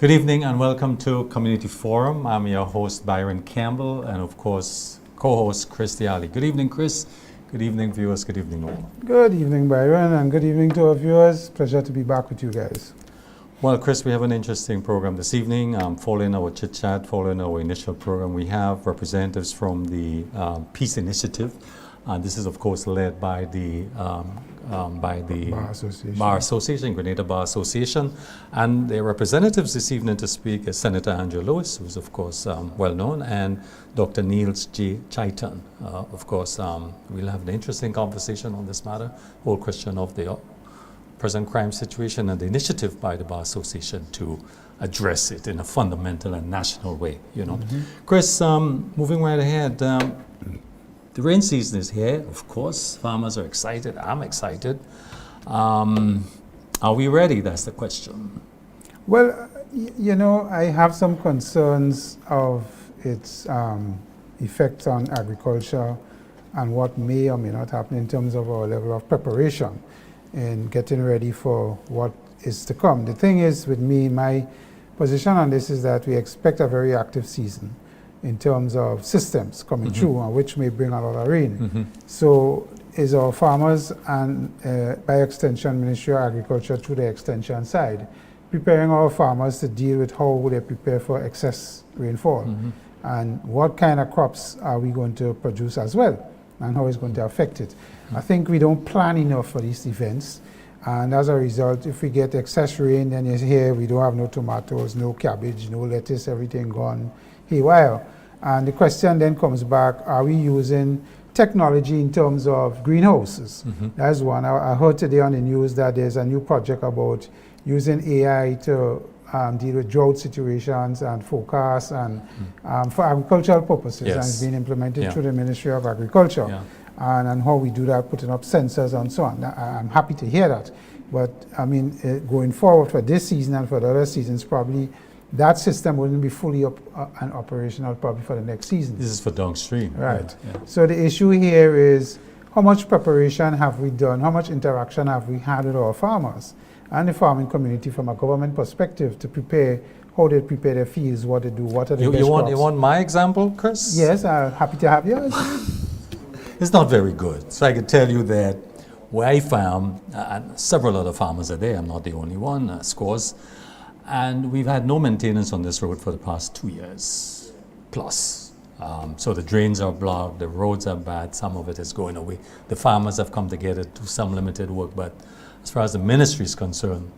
Good evening and welcome to Community Forum. I'm your host Byron Campbell and of course co-host Chris Diali. Good evening, Chris. Good evening, viewers. Good evening, all. Good evening, Byron, and good evening to our viewers. Pleasure to be back with you guys. Well, Chris, we have an interesting program this evening. Following our chit-chat, following our initial program, we have representatives from the Peace Initiative. This is, of course, led by the Bar Association, Grenada Bar Association. And the representatives this evening to speak is Senator Andrew Lewis, who's, of course, well known, and Dr. Neals J. Chitan. Of course, we'll have an interesting conversation on this matter, whole question of the present crime situation and the initiative by the Bar Association to address it in a fundamental and national way, you know. Chris, moving right ahead, the rain season is here, of course. Farmers are excited. I'm excited. Are we ready? That's the question. Well, you know, I have some concerns of its effects on agriculture and what may or may not happen in terms of our level of preparation in getting ready for what is to come. The thing is, with me, my position on this is that we expect a very active season in terms of systems coming through, which may bring a lot of rain. So is our farmers and by extension Ministry of Agriculture through the extension side preparing our farmers to deal with how would they prepare for excess rainfall and what kind of crops are we going to produce as well and how it's going to affect it. I think we don't plan enough for these events, and as a result, if we get excess rain, then you hear we don't have no tomatoes, no cabbage, no lettuce, everything gone haywire. And the question then comes back, are we using technology in terms of greenhouses? That's one. I heard today on the news that there's a new project about using AI to deal with drought situations and forecasts and for agricultural purposes. And it's being implemented through the Ministry of Agriculture. And how we do that, putting up sensors and so on. I'm happy to hear that. But I mean, going forward for this season and for the other seasons, probably that system wouldn't be fully up and operational probably for the next season. This is for downstream. Right. So the issue here is how much preparation have we done, how much interaction have we had with our farmers and the farming community from a government perspective to prepare, how they prepare their fields, what they do, what are the best crops. You want my example, Chris? Yes, I'm happy to have yours. It's not very good. So I can tell you that where I farm, and several other farmers are there, I'm not the only one, scores, and we've had no maintenance on this road for the past 2 years plus. So the drains are blocked, the roads are bad, some of it is going away. The farmers have come together to do some limited work, but as far as the ministry is concerned,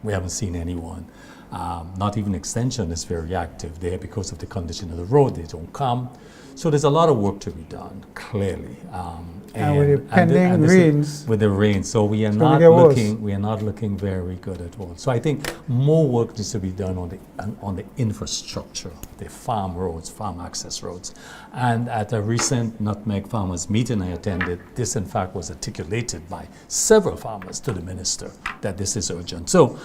we haven't seen anyone. Not even extension is very active there because of the condition of the road. They don't come. So there's a lot of work to be done, clearly. And with the pending rains. With the rain, so we are not looking very good at all. So I think more work needs to be done on the infrastructure, the farm roads, farm access roads. And at a recent Nutmeg Farmers meeting I attended, this in fact was articulated by several farmers to the minister that this is urgent. So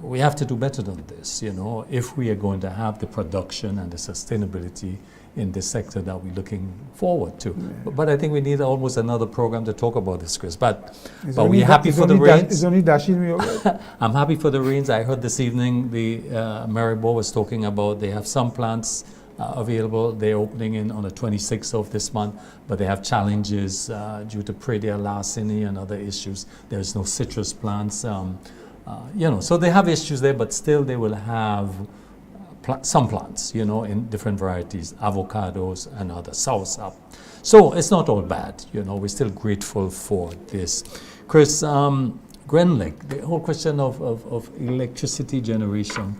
we have to do better than this, you know, if we are going to have the production and the sustainability in this sector that we're looking forward to. But I think we need almost another program to talk about this, Chris. But we're happy for the rains. It's only dashing me over. I'm happy for the rains. I heard this evening the Maribor was talking about they have some plants available. They're opening on the 26th of this month, but they have challenges due to Pradia larceny and other issues. There's no citrus plants. You know, so they have issues there, but still they will have some plants, you know, in different varieties, avocados and other soursop. So it's not all bad, you know, we're still grateful for this. Chris, Grenlake, the whole question of electricity generation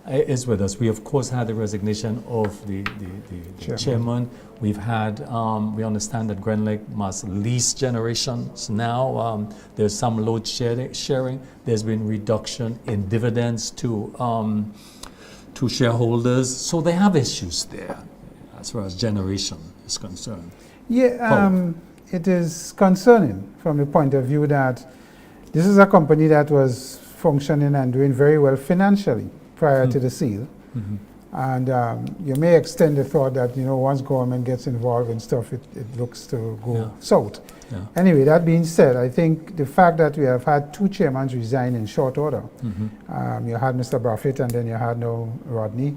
is with us. We, of course, had the resignation of the chairman. We've had, we understand that Grenlake must lease generations now. There's some load sharing. There's been reduction in dividends to shareholders, so they have issues there as far as generation is concerned. Yeah, it is concerning from the point of view that this is a company that was functioning and doing very well financially prior to the seal. And you may extend the thought that, once government gets involved in stuff, it looks to go south. Yeah. Anyway, that being said, I think the fact that we have had 2 chairmen resign in short order, you had Mr. Buffett and then you had now Rodney.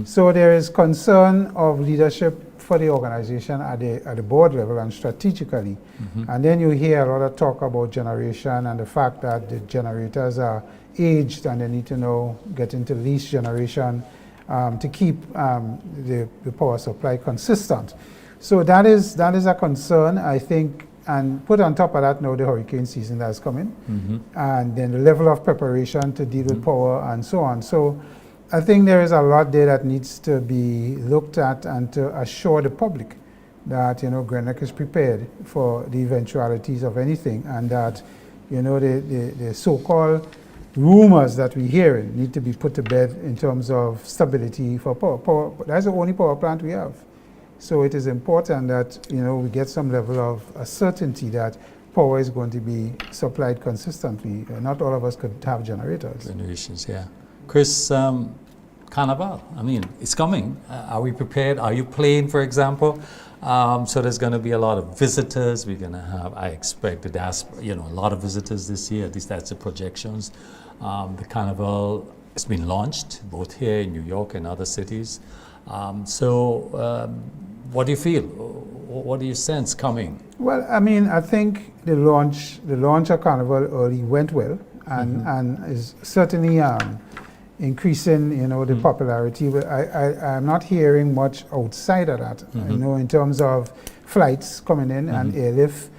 So there is concern of leadership for the organization at the board level and strategically. And then you hear a lot of talk about generation and the fact that the generators are aged and they need to now get into lease generation to keep the power supply consistent. So that is a concern, I think, and put on top of that now the hurricane season that's coming, and then the level of preparation to deal with power and so on. So I think there is a lot there that needs to be looked at and to assure the public that, Grand Neck is prepared for the eventualities of anything, and that, the so-called rumors that we hear need to be put to bed in terms of stability for power. That's the only power plant we have. So it is important that, we get some level of certainty that power is going to be supplied consistently. Not all of us could have generators. Generations, yeah. Chris, Carnival, I mean, it's coming. Are we prepared? Are you playing, for example? So there's going to be a lot of visitors. We're going to have, I expect, the diaspora, a lot of visitors this year. At least that's the projections. The Carnival has been launched both here in New York and other cities. What do you feel? What do you sense coming? Well, I mean, I think the launch of Carnival early went well and is certainly increasing, the popularity. But I'm not hearing much outside of that. In terms of flights coming in and airlift,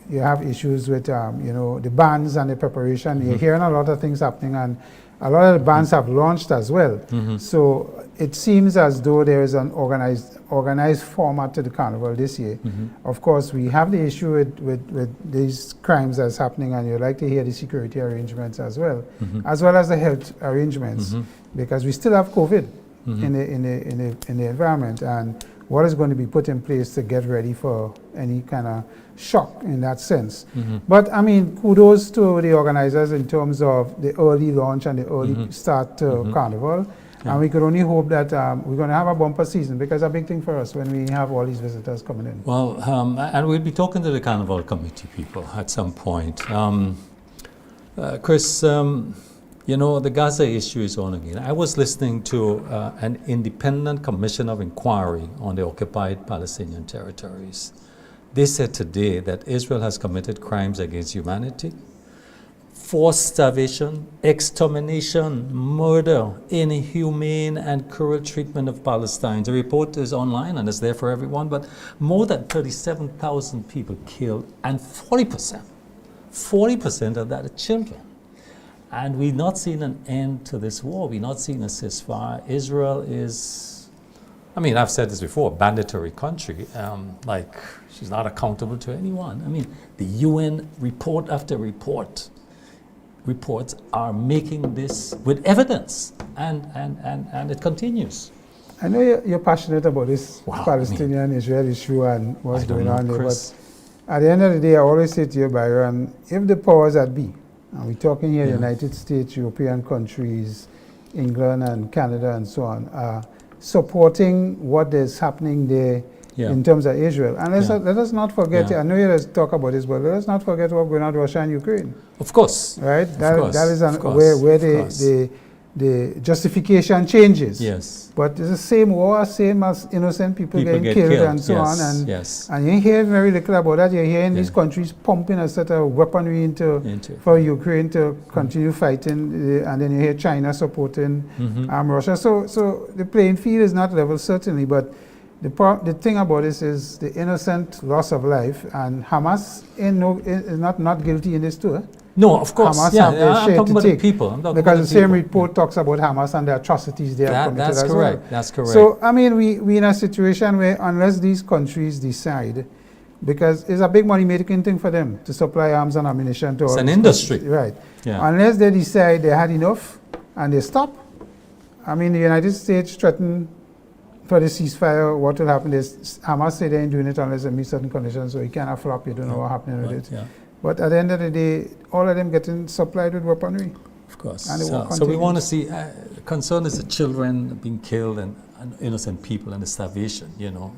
you have issues with, the bands and the preparation. You're hearing a lot of things happening, and a lot of the bands have launched as well. So it seems as though there is an organized format to the Carnival this year. Of course, we have the issue with these crimes that's happening, and you'd like to hear the security arrangements as well as the health arrangements, because we still have COVID in the environment, and what is going to be put in place to get ready for any kind of shock in that sense. But I mean, kudos to the organizers in terms of the early launch and the early start to Carnival. And we could only hope that we're going to have a bumper season, because it's a big thing for us when we have all these visitors coming in. Well, and we'll be talking to the Carnival committee people at some point. Chris, the Gaza issue is on again. I was listening to an independent commission of inquiry on the occupied Palestinian territories. They said today that Israel has committed crimes against humanity, forced starvation, extermination, murder, inhumane and cruel treatment of Palestinians. The report is online and it's there for everyone, but more than 37,000 people killed, and 40% of that are children. And we've not seen an end to this war. We've not seen a ceasefire. Israel is, I've said this before, a banditory country. She's not accountable to anyone. The UN report after reports are making this with evidence, and it continues. I know you're passionate about this Palestinian-Israel issue and what's going on there, but at the end of the day, I always say to you, Byron, if the powers that be, and we're talking here United States, European countries, England and Canada and so on, are supporting what is happening there in terms of Israel. And let us not forget, I know you talk about this, but let us not forget what's going on with Russia and Ukraine. Of course. Right? That is where the justification changes. Yes. But it's the same war, same as innocent people getting killed and so on. And you hear very little about that. You're hearing these countries pumping a set of weaponry for Ukraine to continue fighting. And then you hear China supporting Russia. So the playing field is not level, certainly. But the thing about this is the innocent loss of life. And Hamas is not guilty in this too. No, of course. Hamas have their share talking to about take, the people. because the same report talks about Hamas and the atrocities they have committed as well. That's correct. So, we're in a situation where unless these countries decide, because it's a big money-making thing for them to supply arms and ammunition to it's an industry. Right. Yeah. Unless they decide they had enough and they stop. The United States threatened for the ceasefire. What will happen is Hamas say they ain't doing it unless they meet certain conditions, so it cannot flop. You don't know what's happening with it. Yeah. But at the end of the day, all of them getting supplied with weaponry. Of course. So we want to see, concern is the children being killed and innocent people and the starvation, you know.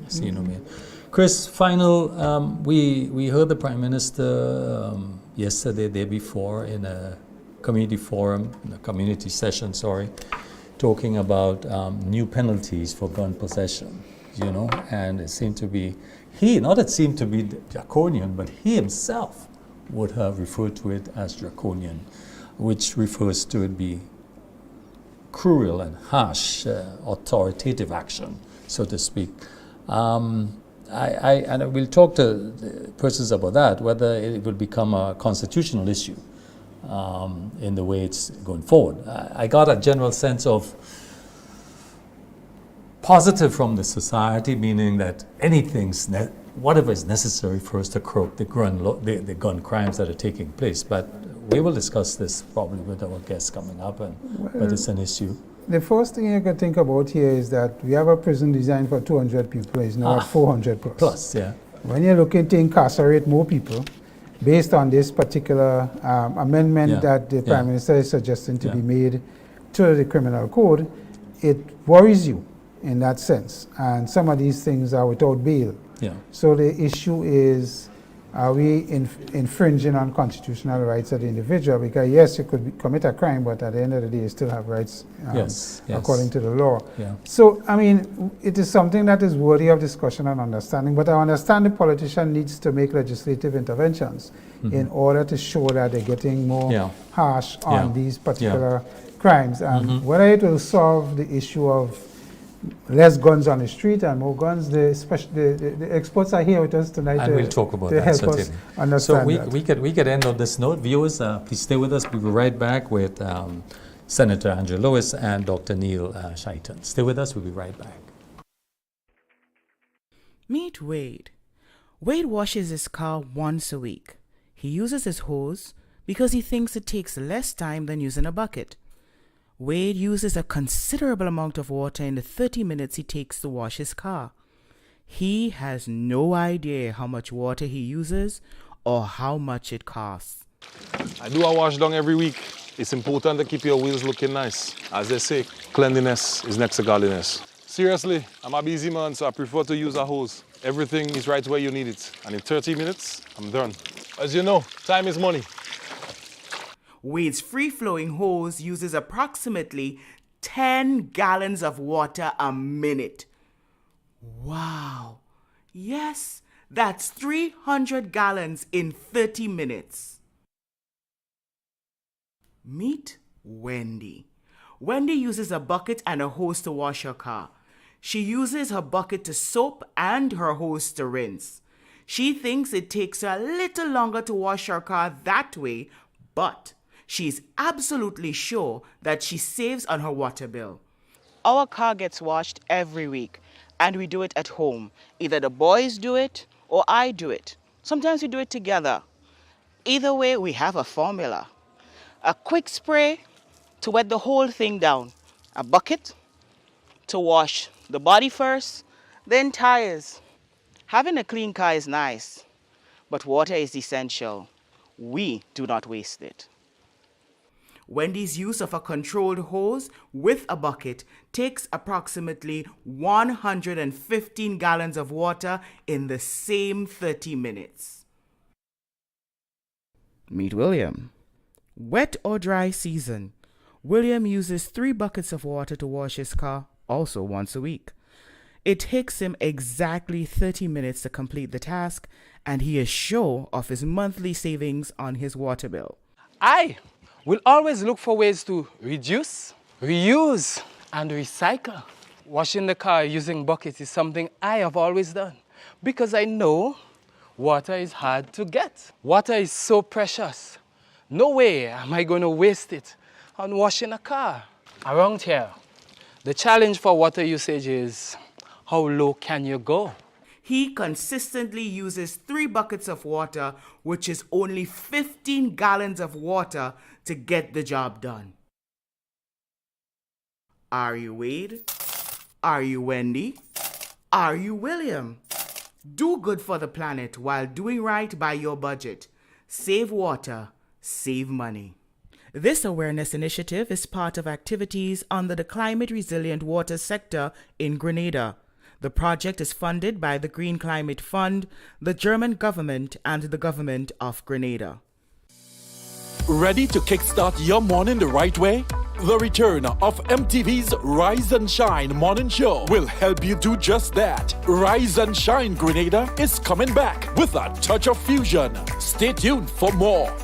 Chris, final, we heard the Prime Minister yesterday, day before, in a community forum, in a community session, talking about new penalties for gun possession, you know, and it seemed to be, draconian, but he himself would have referred to it as draconian, which refers to it be cruel and harsh, authoritative action, so to speak. And we'll talk to the persons about that, whether it will become a constitutional issue in the way it's going forward. I got a general sense of positive from the society, meaning that whatever is necessary for us to curb the gun crimes that are taking place. But we will discuss this probably with our guests coming up, but it's an issue. The first thing you can think about here is that we have a prison designed for 200 people. It's now at 400 plus. Plus, yeah. When you're looking to incarcerate more people, based on this particular amendment that the Prime Minister is suggesting to be made to the criminal code, it worries you in that sense. And some of these things are without bail. Yeah. So the issue is, are we infringing on constitutional rights of the individual? Because yes, you could commit a crime, but at the end of the day, you still have rights according to the law. Yeah. So, I mean, it is something that is worthy of discussion and understanding, but I understand the politician needs to make legislative interventions in order to show that they're getting more harsh on these particular crimes. And whether it will solve the issue of less guns on the street and more guns, the experts are here with us tonight and we'll talk about to that, help us understand so we could end on this note. Viewers, please stay with us. We'll be right back with Senator Andrew Lewis and Dr. Neal Chitan. Stay with us. We'll be right back. Meet Wade. Wade washes his car once a week. He uses his hose because he thinks it takes less time than using a bucket. Wade uses a considerable amount of water in the 30 minutes he takes to wash his car. He has no idea how much water he uses or how much it costs. I do a wash down every week. It's important to keep your wheels looking nice. As they say, cleanliness is next to godliness. Seriously, I'm a busy man, so I prefer to use a hose. Everything is right where you need it. And in 30 minutes, I'm done. As you know, time is money. Wade's free-flowing hose uses approximately 10 gallons of water a minute. Wow. Yes, that's 300 gallons in 30 minutes. Meet Wendy. Wendy uses a bucket and a hose to wash her car. She uses her bucket to soap and her hose to rinse. She thinks it takes her a little longer to wash her car that way, but she's absolutely sure that she saves on her water bill. Our car gets washed every week, and we do it at home. Either the boys do it or I do it. Sometimes we do it together. Either way, we have a formula. A quick spray to wet the whole thing down. A bucket to wash the body first, then tires. Having a clean car is nice, but water is essential. We do not waste it. Wendy's use of a controlled hose with a bucket takes approximately 115 gallons of water in the same 30 minutes. Meet William. Wet or dry season. William uses 3 buckets of water to wash his car, also once a week. It takes him exactly 30 minutes to complete the task, and he is sure of his monthly savings on his water bill. We'll always look for ways to reduce, reuse, and recycle. Washing the car using buckets is something I have always done because I know water is hard to get. Water is so precious. No way am I going to waste it on washing a car. Around here, the challenge for water usage is how low can you go? He consistently uses 3 buckets of water, which is only 15 gallons of water to get the job done. Are you Wade? Are you Wendy? Are you William? Do good for the planet while doing right by your budget. Save water, save money. This awareness initiative is part of activities under the Climate Resilient Water sector in Grenada. The project is funded by the Green Climate Fund, the German government, and the government of Grenada. Ready to kickstart your morning the right way? The return of MTV's Rise and Shine morning show will help you do just that. Rise and Shine Grenada is coming back with a touch of fusion. Stay tuned for more.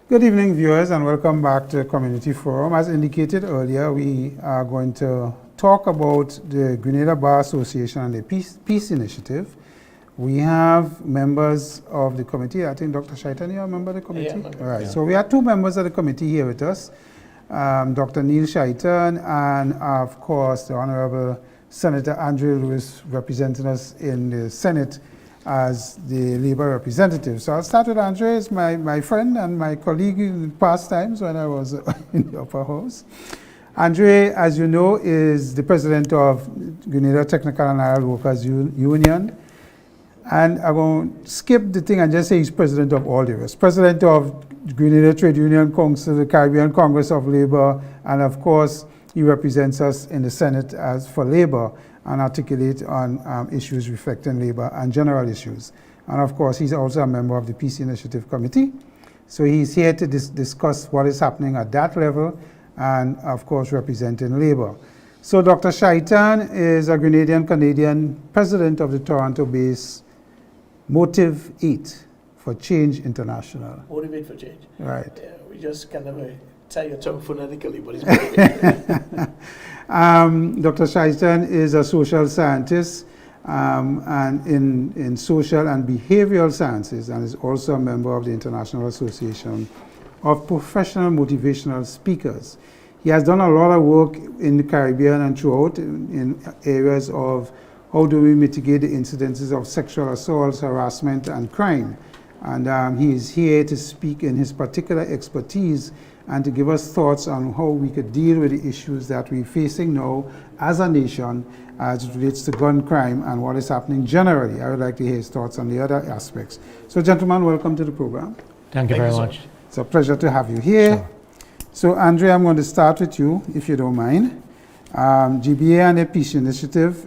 Good evening, viewers, and welcome back to Community Forum. As indicated earlier, we are going to talk about the Grenada Bar Association and the Peace Initiative. We have members of the committee. I think Dr. Chitan, you're a member of the committee? Yeah, All right, so we have two members of the committee here with us, Dr. Neals Chitan and, of course, the Honorable Senator Andre Lewis, representing us in the Senate as the Labour representative. So I'll start with Andre, is my friend and my colleague in past times when I was in the upper house. Andre, as you know, is the president of Grenada Technical and Allied Workers Union. And I'm going to skip the thing and just say he's president of all the rest. President of Grenada Trade Union Council, the Caribbean Congress of Labour, and of course, he represents us in the Senate as for Labour and articulate on issues reflecting labor and general issues. And of course, he's also a member of the Peace Initiative Committee. So he's here to discuss what is happening at that level and of course, representing labor. So Dr. Chitan is a Grenadian-Canadian president of the Toronto-based Motive 8 for Change International. Motivate for change. Right. Yeah, we just kind of tie your tongue phonetically, but it's motivate. Dr. Chitan is a social scientist and in social and behavioral sciences, and is also a member of the International Association of Professional Motivational Speakers. He has done a lot of work in the Caribbean and throughout in areas of how do we mitigate the incidences of sexual assaults, harassment, and crime. And he is here to speak in his particular expertise and to give us thoughts on how we could deal with the issues that we're facing now as a nation as it relates to gun crime and what is happening generally. I would like to hear his thoughts on the other aspects. So gentlemen, welcome to the program. Thank you very much. It's a pleasure to have you here. Sure. So Andre, I'm going to start with you, if you don't mind. GBA and the Peace Initiative,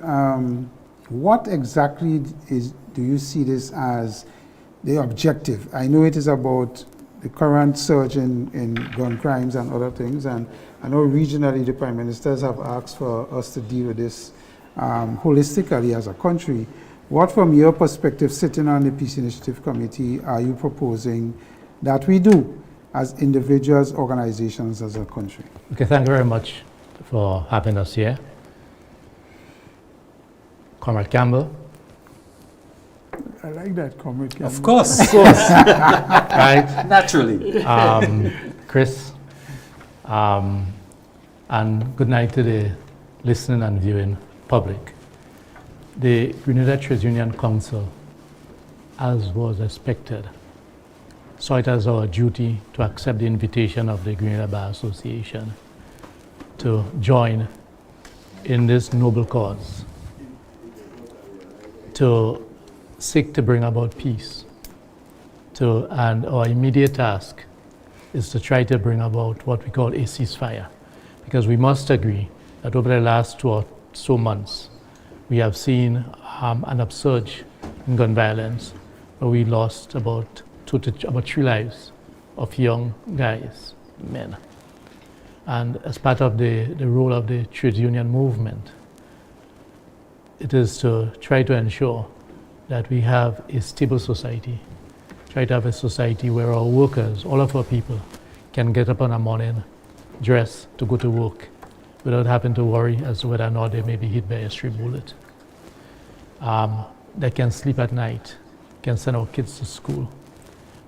what exactly do you see this as the objective? I know it is about the current surge in gun crimes and other things, and I know regionally the Prime Ministers have asked for us to deal with this holistically as a country. What, from your perspective, sitting on the Peace Initiative Committee, are you proposing that we do as individuals, organizations, as a country? Okay, thank you very much for having us here. Comrade Campbell. I like that, Comrade Campbell. Of course. Right? Naturally. Chris. And good night to the listening and viewing public. The Grenada Trade Union Council, as was expected, saw it as our duty to accept the invitation of the Grenada Bar Association to join in this noble cause, to seek to bring about peace. And our immediate task is to try to bring about what we call a ceasefire. Because we must agree that over the last 2 or so months, we have seen an upsurge in gun violence, where we lost about 3 lives of young guys, men. And as part of the role of the trade union movement, it is to try to ensure that we have a stable society, try to have a society where our workers, all of our people, can get up in the morning, dress to go to work without having to worry as to whether or not they may be hit by a stray bullet. They can sleep at night, can send our kids to school.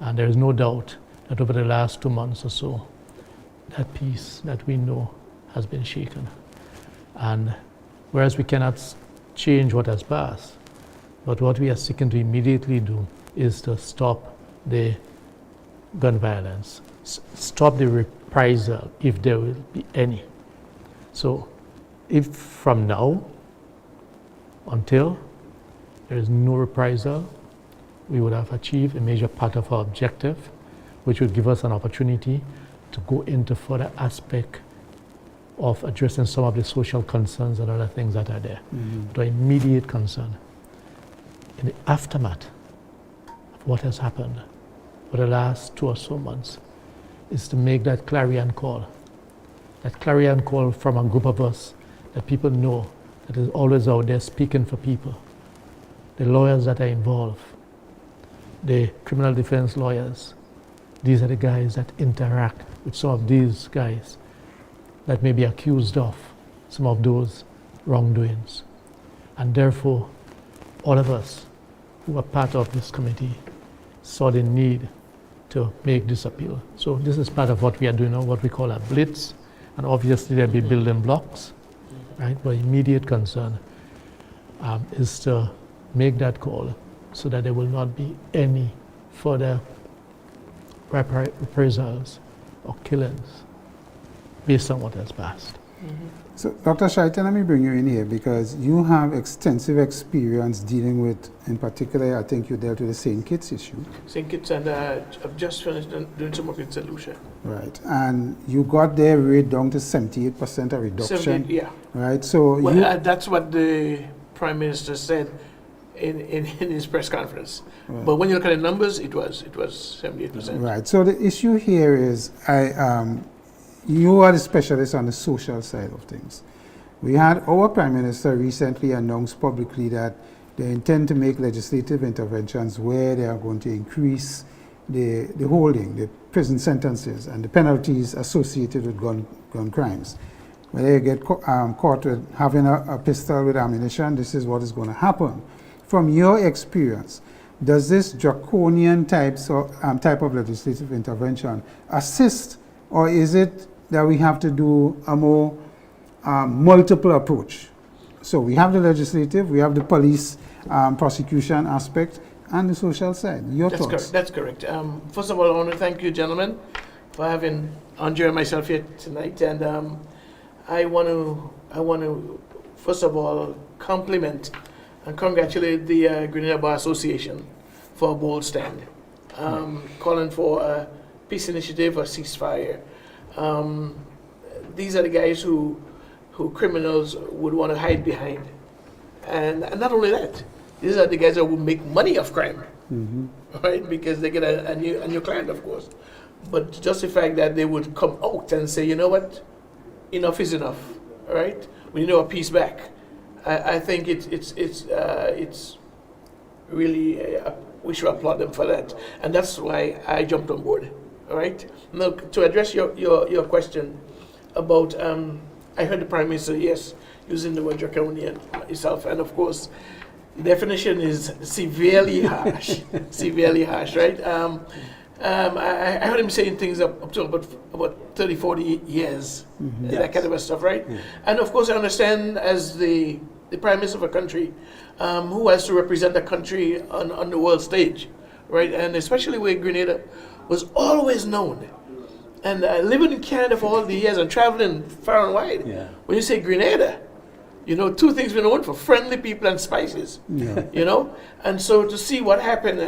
And there is no doubt that over the last 2 months or so, that peace that we know has been shaken. And whereas we cannot change what has passed, but what we are seeking to immediately do is to stop the gun violence, stop the reprisal if there will be any. So if from now until there is no reprisal, we would have achieved a major part of our objective, which would give us an opportunity to go into further aspect of addressing some of the social concerns and other things that are there. But our immediate concern in the aftermath of what has happened for the last 2 or so months is to make that clarion call from a group of us that people know that is always out there speaking for people. The lawyers that are involved, the criminal defense lawyers, these are the guys that interact with some of these guys that may be accused of some of those wrongdoings. And therefore, all of us who are part of this committee saw the need to make this appeal. So this is part of what we are doing now, what we call a blitz, and obviously there'll be building blocks, right? But immediate concern is to make that call so that there will not be any further reprisals or killings based on what has passed. So, Dr. Chitan, let me bring you in here because you have extensive experience dealing with, in particular, I think you dealt with the St. Kitts issue. St. Kitts, and I've just finished doing some work in St. Lucia. Right, and you got their rate down to 78% a reduction. 78, yeah. Right, so Well, that's what the Prime Minister said in his press conference. Right. But when you look at the numbers, it was 78%. Right, so the issue here is, you are the specialist on the social side of things. We had our Prime Minister recently announced publicly that they intend to make legislative interventions where they are going to increase the holding, the prison sentences, and the penalties associated with gun crimes. When they get caught with having a pistol with ammunition, this is what is going to happen. From your experience, does this draconian type of legislative intervention assist, or is it that we have to do a more multiple approach? So we have the legislative, we have the police prosecution aspect, and the social side. Your thoughts? That's correct. First of all, I want to thank you, gentlemen, for having Andre and myself here tonight. And I want to first of all compliment and congratulate the Grenada Bar Association for a bold stand, calling for a peace initiative or ceasefire. These are the guys who criminals would want to hide behind. And not only that, these are the guys that will make money off crime, right? Because they get a new client, of course. But just the fact that they would come out and say, you know what, enough is enough, all right? We need our peace back. I think it's really, we should applaud them for that. And that's why I jumped on board, all right? Now, to address your question about, I heard the Prime Minister, yes, using the word draconian itself, and of course, the definition is severely harsh, severely harsh, right? I heard him saying things up to about 30, 40 years, that kind of stuff, right? And of course, I understand as the Prime Minister of a country who has to represent the country on the world stage, right? And especially where Grenada was always known. And living in Canada for all the years and traveling far and wide, when you say Grenada, you know, two things we're known for: friendly people and spices. You know, and so to see what happened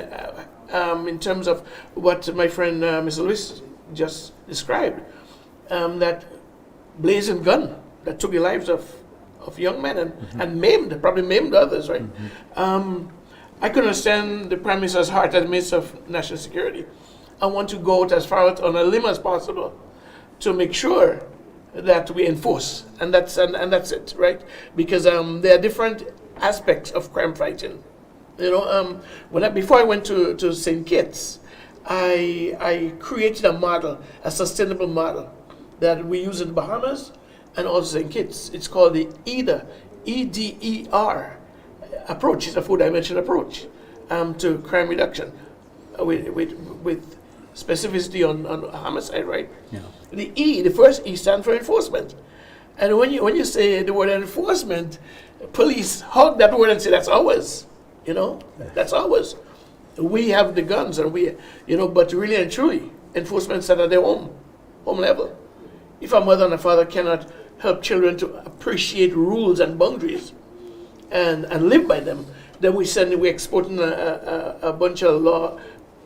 in terms of what my friend Mr. Lewis just described, that blazing gun that took the lives of young men and probably maimed others, right? I can understand the Prime Minister's heart as Minister of National Security. I want to go out as far out on a limb as possible to make sure that we enforce, and that's it, right? Because there are different aspects of crime fighting. You know, before I went to St. Kitts, I created a model, a sustainable model that we use in the Bahamas and also St. Kitts. It's called the EDER, EDER approach. It's a 4-dimensional approach to crime reduction with specificity on homicide, right? Yeah. The E, the first E stands for enforcement. And when you say the word enforcement, police hug that word and say that's ours. That's ours. We have the guns, and but really and truly, enforcement starts at their home level. If a mother and a father cannot help children to appreciate rules and boundaries and live by them, then we're exporting a bunch of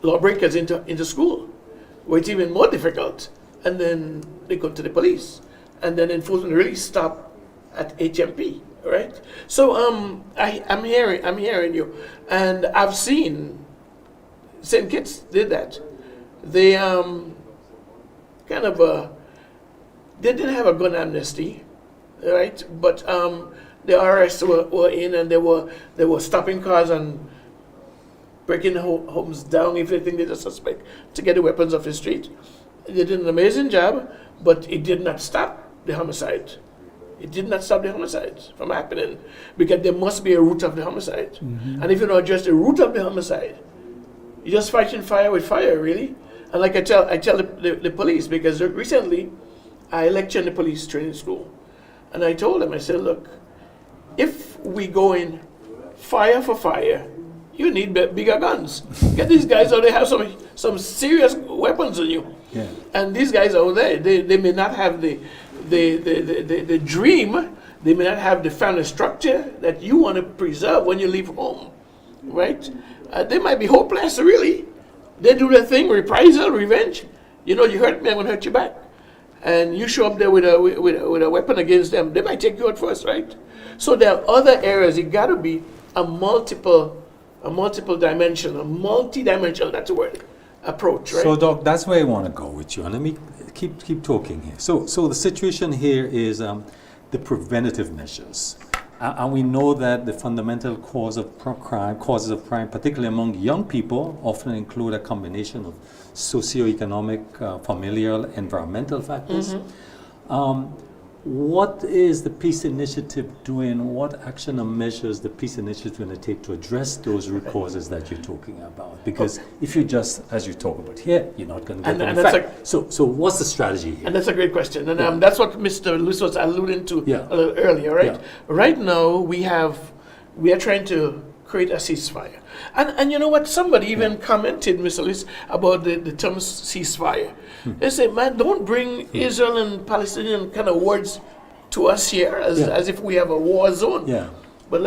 lawbreakers into school, where it's even more difficult. And then they go to the police, and then enforcement really stop at HMP, right? So I'm hearing you, and I've seen St. Kitts did that. They they didn't have a gun amnesty, right? But the RS were in, and they were stopping cars and breaking homes down if they think they're a suspect to get the weapons off the street. They did an amazing job, but it did not stop the homicide. It did not stop the homicide from happening, because there must be a root of the homicide. And if you don't address the root of the homicide, you're just fighting fire with fire, really. And like I tell the police, because recently I lectured in the police training school, and I told them, I said, look, if we go in fire for fire, you need bigger guns. Get these guys out, they have some serious weapons on you. Yeah. And these guys out there, they may not have the dream, they may not have the family structure that you want to preserve when you leave home, right? They might be hopeless, really. They do their thing, reprisal, revenge. You hurt me, I'm going to hurt you back. And you show up there with a weapon against them, they might take you out first, right? So there are other areas. It got to be a multiple dimensional, multi-dimensional, that's the word, approach, right? So, Doc, that's where I want to go with you, and let me keep talking here. So the situation here is the preventative measures, and we know that the fundamental causes of crime, particularly among young people, often include a combination of socioeconomic, familial, environmental factors. What is the Peace Initiative doing? What action or measures the Peace Initiative going to take to address those root causes that you're talking about? Because if you just, as you talk about here, you're not going to get them. So what's the strategy here? And that's a great question. And that's what Mr. Lewis was alluding to a little earlier, right? Yeah. Right now, we are trying to create a ceasefire. And you know what? Somebody even commented, Mr. Lewis, about the term ceasefire. They say, man, don't bring Israel and Palestinian kind of words to us here as if we have a war zone. Yeah. But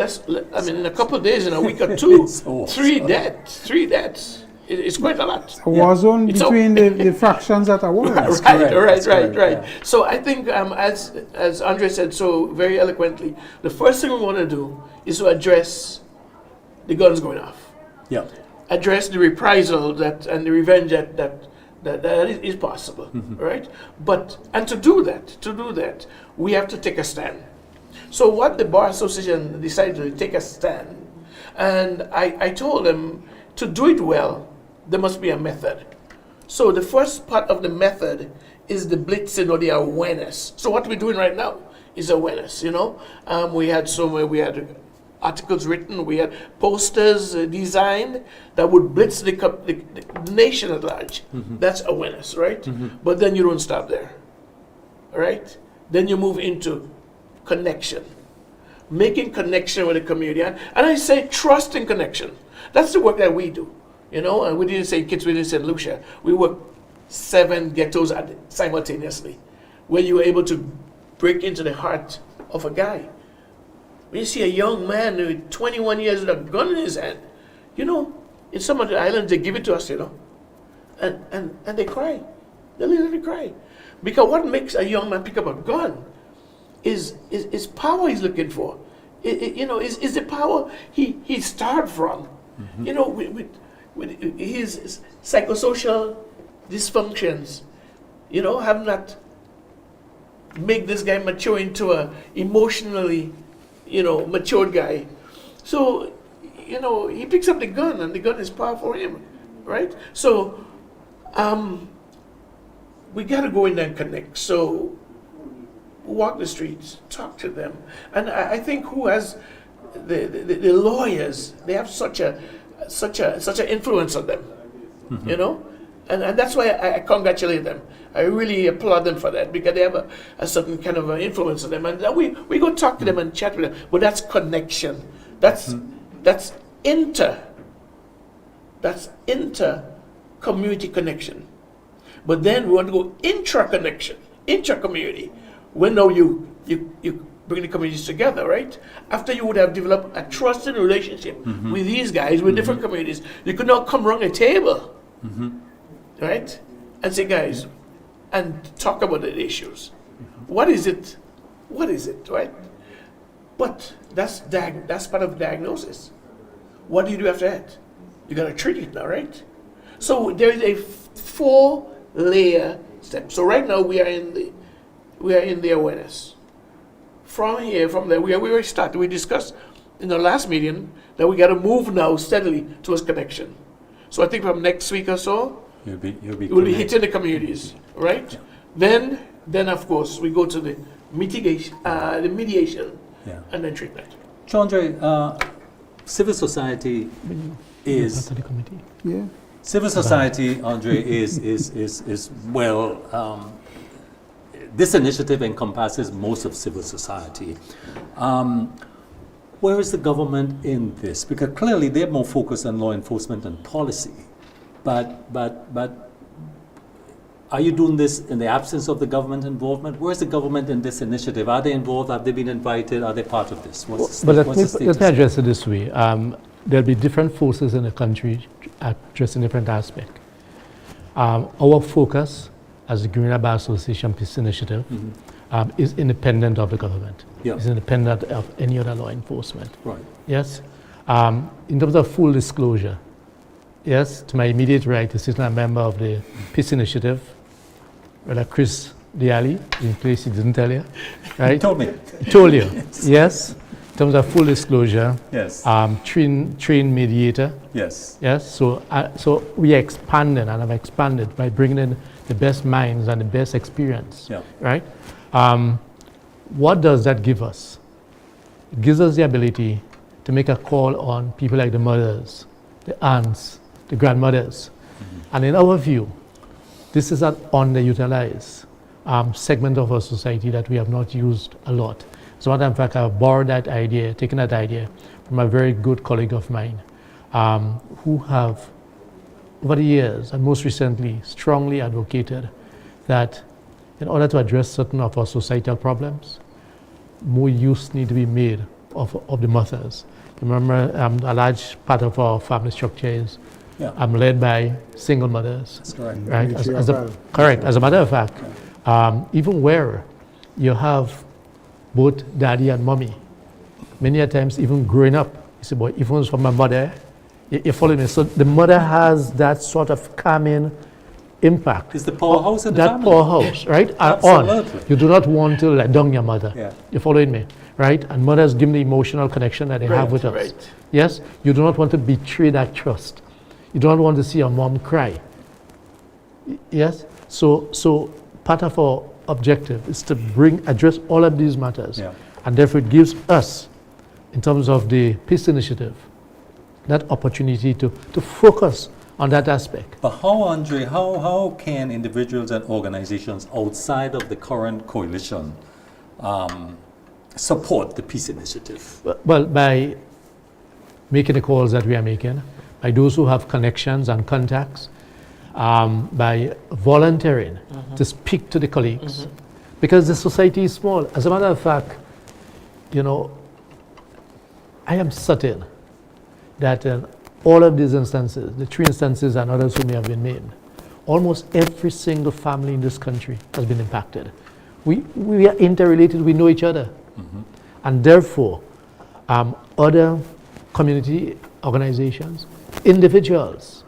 in a couple of days, in a week or two, three deaths. It's quite a lot. A war zone between the factions that are war. Right. Yeah. So I think, as Andre said so very eloquently, the first thing we want to do is to address the guns going off. Yeah. Address the reprisal and the revenge that is possible, right? And to do that, we have to take a stand. So what the Bar Association decided to take a stand, and I told them to do it well, there must be a method. So the first part of the method is the blitzing or the awareness. So what we're doing right now is awareness. We had articles written, we had posters designed that would blitz the nation at large. That's awareness, right? But then you don't stop there, right? Then you move into connection, making connection with the community. And I say trust and connection. That's the work that we do, and we didn't say kids, we didn't say Lucia. We work 7 ghettos simultaneously, where you were able to break into the heart of a guy. When you see a young man with 21 years with a gun in his hand, in some of the islands, they give it to us, and they cry. They literally cry. Because what makes a young man pick up a gun is power he's looking for. Is the power he starved from. With his psychosocial dysfunctions, have not make this guy mature into a emotionally matured guy. So, he picks up the gun, and the gun is powerful for him, right? So, we got to go in there and connect. So, walk the streets, talk to them. And I think who has the lawyers, they have such an influence on them, And that's why I congratulate them. I really applaud them for that because they have a certain kind of influence on them. And we go talk to them and chat with them. But that's connection. That's inter community connection. But then we want to go intra-connection, intra-community. When now you bring the communities together, right? After you would have developed a trusted relationship with these guys, with different communities, you could now come around a table, right? And say, guys, and talk about the issues. What is it? What is it, right? But that's part of diagnosis. What do you do after that? You gotta treat it now, right? So there is a 4-layer step. So right now we are in the awareness. From there, we started. We discussed in the last meeting that we got to move now steadily towards connection. So I think from next week or so, we'll be hitting the communities, right? Yeah. Then of course we go to the mitigation, the mediation, and then treatment. Chandra, civil society is civil society, Andre, is well. This initiative encompasses most of civil society. Where is the government in this? Because clearly they're more focused on law enforcement and policy. But are you doing this in the absence of the government involvement? Where's the government in this initiative? Are they involved? Have they been invited? Are they part of this? Let me address it this way. There'll be different forces in the country addressing different aspects. Our focus as the Green Bar Association Peace Initiative is independent of the government. Yeah. It's independent of any other law enforcement. Right. Yes. In terms of full disclosure, yes, to my immediate right is sitting a member of the Peace Initiative, Brother Chris Diali, in place he didn't tell you, right? He told me. He told you, yes. In terms of full disclosure, Yes. trained mediator. Yes. Yes, so we expanded and have expanded by bringing in the best minds and the best experience, Yeah. right? What does that give us? It gives us the ability to make a call on people like the mothers, the aunts, the grandmothers. And in our view, this is an underutilized segment of our society that we have not used a lot. So in fact, I've borrowed that idea, taken that idea from a very good colleague of mine who have, over the years and most recently, strongly advocated that in order to address certain of our societal problems, more use need to be made of the mothers. Remember, a large part of our family structure is led by single mothers. That's correct. Right? Correct. As a matter of fact, even where you have both daddy and mommy, many a times even growing up, you say, boy, if it was from my mother, you follow me. So the mother has that sort of calming impact. It's the powerhouse in the that family. Powerhouse, right? Absolutely. You do not want to let down your mother. Yeah. You're following me, right? And mothers give the emotional connection that they have with us. Right. Yes? You do not want to betray that trust. You don't want to see your mom cry. Yes? So part of our objective is to address all of these matters. Yeah. And therefore it gives us, in terms of the Peace Initiative, that opportunity to focus on that aspect. But how, Andre, how can individuals and organizations outside of the current coalition support the Peace Initiative? Well, by making the calls that we are making, by those who have connections and contacts, by volunteering to speak to the colleagues. Because the society is small. As a matter of fact, I am certain that in all of these instances, the 3 instances and others who may have been named, almost every single family in this country has been impacted. We are interrelated, we know each other. And therefore, other community organizations, individuals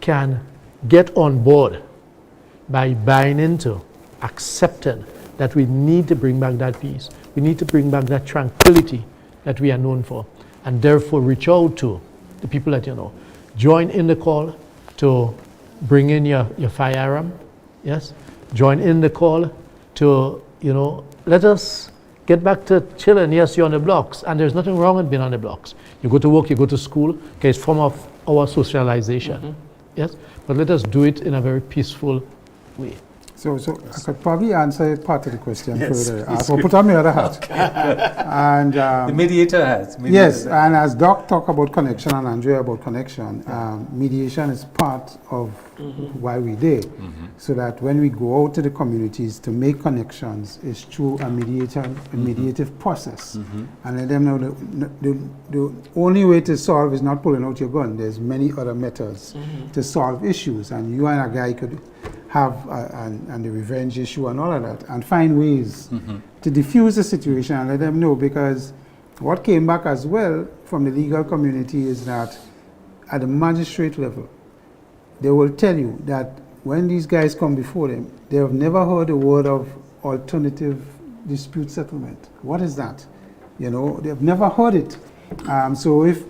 can get on board by buying into, accepting that we need to bring back that peace. We need to bring back that tranquility that we are known for. And therefore reach out to the people that you know. Join in the call to bring in your firearm. Yes? Join in the call to, let us get back to chilling. Yes, you're on the blocks, and there's nothing wrong with being on the blocks. You go to work, you go to school, okay, it's a form of our socialization, Yes, but let us do it in a very peaceful way. So I could probably answer part of the question Yes, further. please I'll do. put on my other hat. And The mediator has. yes, and as Doc talked about connection and Andrea about connection, mediation is part of why we're there. So that when we go out to the communities to make connections, it's through a mediative process. And let them know the only way to solve is not pulling out your gun. There's many other methods to solve issues. And you and a guy could have and the revenge issue and all of that, and find ways to diffuse the situation and let them know, because what came back as well from the legal community is that at the magistrate level, they will tell you that when these guys come before them, they have never heard a word of alternative dispute settlement. What is that? You know, they've never heard it. So if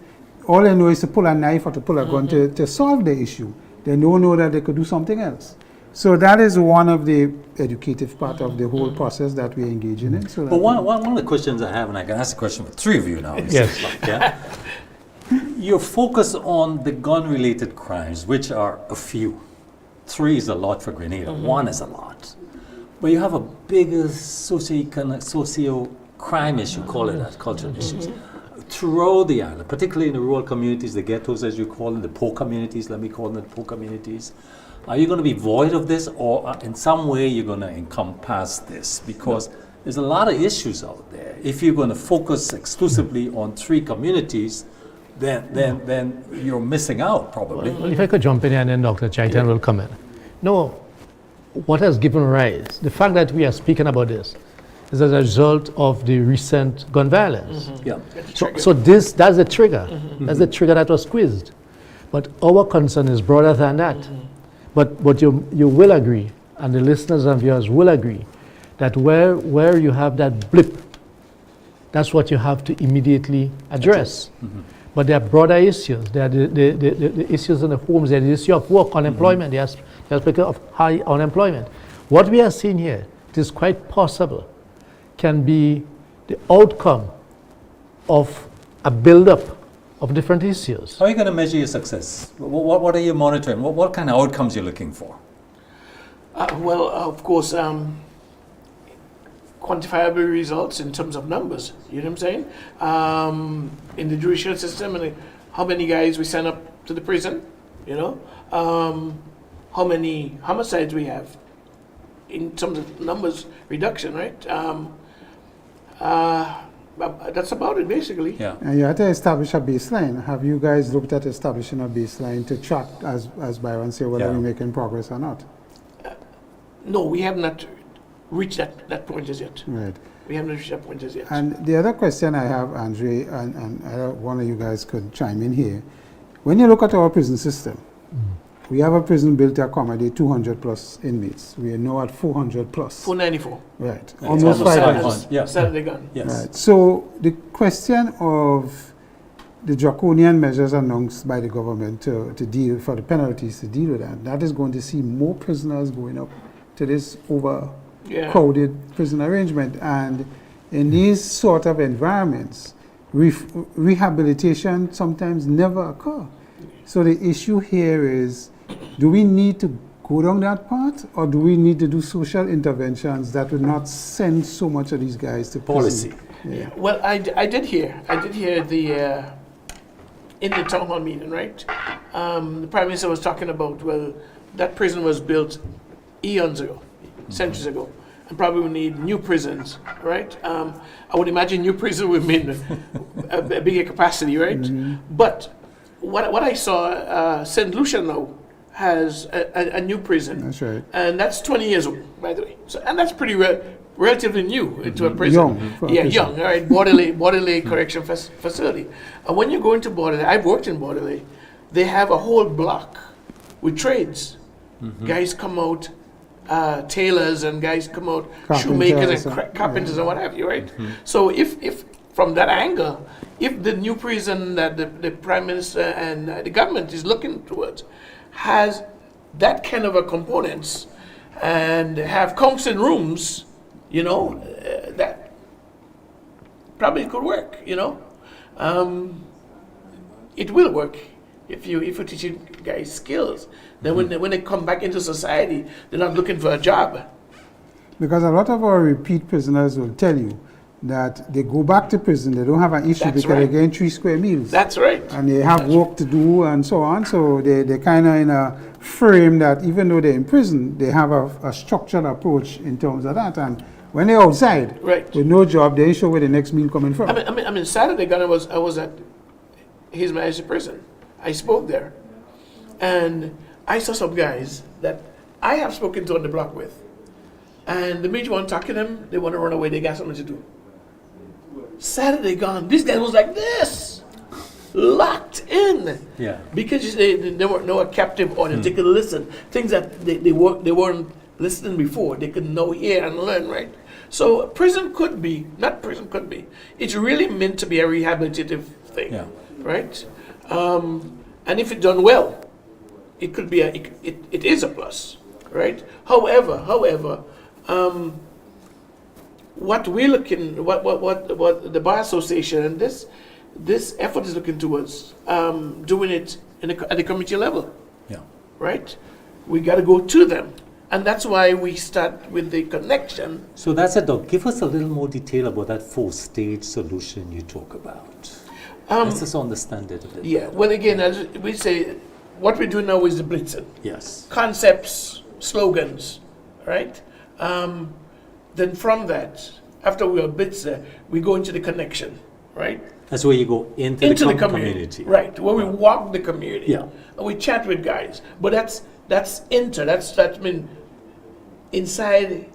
all they know is to pull a knife or to pull a gun to solve the issue, they don't know that they could do something else. So that is one of the educative part of the whole process that we engage in. So But one of the questions I have, and I can ask a question for three of you now. Yes. Yeah? Your focus on the gun-related crimes, which are a few. 3 is a lot for Grenada. 1 is a lot. But you have a bigger socio crime issue, call it that, cultural issues, throughout the island, particularly in the rural communities, the ghettos as you call them, the poor communities, let me call them the poor communities. Are you going to be void of this, or in some way you're going to encompass this? Because there's a lot of issues out there. If you're going to focus exclusively on 3 communities, then you're missing out, probably. Well, if I could jump in here and then Dr. Chitan will come in. No, what has given rise, the fact that we are speaking about this is as a result of the recent gun violence. Yeah. So that's the trigger. That's the trigger that was squeezed. But our concern is broader than that. But you will agree, and the listeners and viewers will agree, that where you have that blip, that's what you have to immediately address. But there are broader issues. There are the issues in the homes. There is the issue of work, unemployment. There's the aspect of high unemployment. What we are seeing here, it is quite possible, can be the outcome of a build-up of different issues. How are you going to measure your success? What are you monitoring? What kind of outcomes you're looking for? Well, of course, quantifiable results in terms of numbers. You know what I'm saying? In the judicial system, and how many guys we send up to the prison. You know, how many homicides we have in terms of numbers reduction, right? That's about it, basically. Yeah. And you have to establish a baseline. Have you guys looked at establishing a baseline to track, as Byron said, whether we're making progress or not? No, we have not reached that point as yet. Right. We haven't reached that point as yet. And the other question I have, Andre, and one of you guys could chime in here. When you look at our prison system, we have a prison built to accommodate 200 plus inmates. We are now at 400 plus. 494. Right. Yeah, Almost 500. Yeah. Saturday gun. Yes. Right. So the question of the draconian measures announced by the government to deal for the penalties to deal with that is going to see more prisoners going up to this overcrowded prison arrangement. And in these sort of environments, rehabilitation sometimes never occur. So the issue here is, do we need to go down that path, or do we need to do social interventions that will not send so much of these guys to prison? Policy. Yeah. Well, I did hear the in the town hall meeting, right? The Prime Minister was talking about, well, that prison was built eons ago, centuries ago, and probably we need new prisons, right? I would imagine new prison would mean a bigger capacity, right? But what I saw, St. Lucia now has a new prison. That's right. And that's 20 years old, by the way. So, and that's pretty relatively new to a prison. Young. for a Yeah, prison. young, all right, Borderley Correction Facility. And when you go into Borderley, I've worked in Borderley, they have a whole block with trades. Guys come out, tailors, and guys come out, shoemakers and carpenters and what have you, right? So if from that angle, if the new prison that the Prime Minister and the government is looking towards has that kind of a components and have counseling rooms, you know, that probably could work, you know. It will work if you teach guys skills, then when they come back into society, they're not looking for a job. Because a lot of our repeat prisoners will tell you that they go back to prison, they don't have an issue That's because right. they're getting 3 square meals. That's right. And they have work to do and so on. So they're kind of in a frame that even though they're in prison, they have a structured approach in terms of that. And when they're outside Right. with no job, they ain't sure where the next meal coming from. I mean, Saturday, Ghana I was at His Majesty Prison. I spoke there, and I saw some guys that I have spoken to on the block with, and the minute you want to talk to them, they want to run away. They got something to do. Saturday gone. This guy was like this, locked in. Yeah. Because they were a captive audience. They could listen. Things that they weren't listening before. They could know, hear, and learn, right? So prison could be, not prison could be. It's really meant to be a rehabilitative thing, Yeah. right? And if it's done well, it could be it is a plus, right? However, what the Bar Association and this effort is looking towards doing it at the community level, Yeah. right? We got to go to them, and that's why we start with the connection. So that's it, Doc. Give us a little more detail about that 4-stage solution you talk about. Let's just understand it a bit. Yeah. Well, again, as we say, what we do now is the blitzing. Yes. Concepts, slogans, right? Then from that, after we are blitzer, we go into the connection, right? That's where you go into the community. Right? Where we walk the community, Yeah. and we chat with guys. But that's inside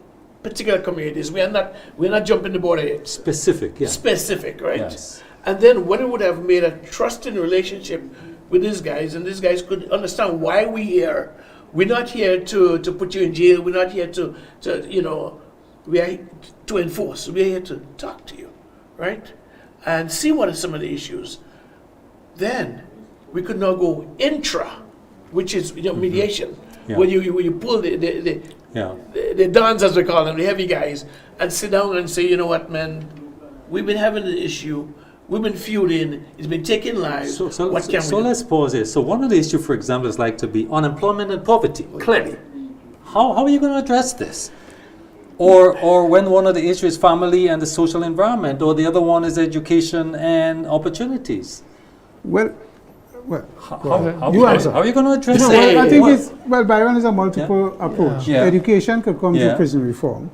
particular communities. We're not jumping the border yet. Specific, yeah. Specific, right? Yes. And then when we would have made a trusting relationship with these guys, and these guys could understand why we're here. We're not here to put you in jail. We're not here to we are here to enforce. We're here to talk to you, right? And see what are some of the issues. Then we could now go intra, which is mediation, Yeah. where you pull Yeah. the dons, as we call them, the heavy guys, and sit down and say, you know what, man, we've been having an issue, we've been feuding, it's been taking lives. What can we do? Let's pause here. So one of the issues, for example, is like to be unemployment and poverty. Clearly. How are you going to address this? Or when one of the issues is family and the social environment, or the other one is education and opportunities. Well, How You answer. are you going to address no, it? well, I think Byron is a multiple approach. Yeah. Education could come Yeah. to prison reform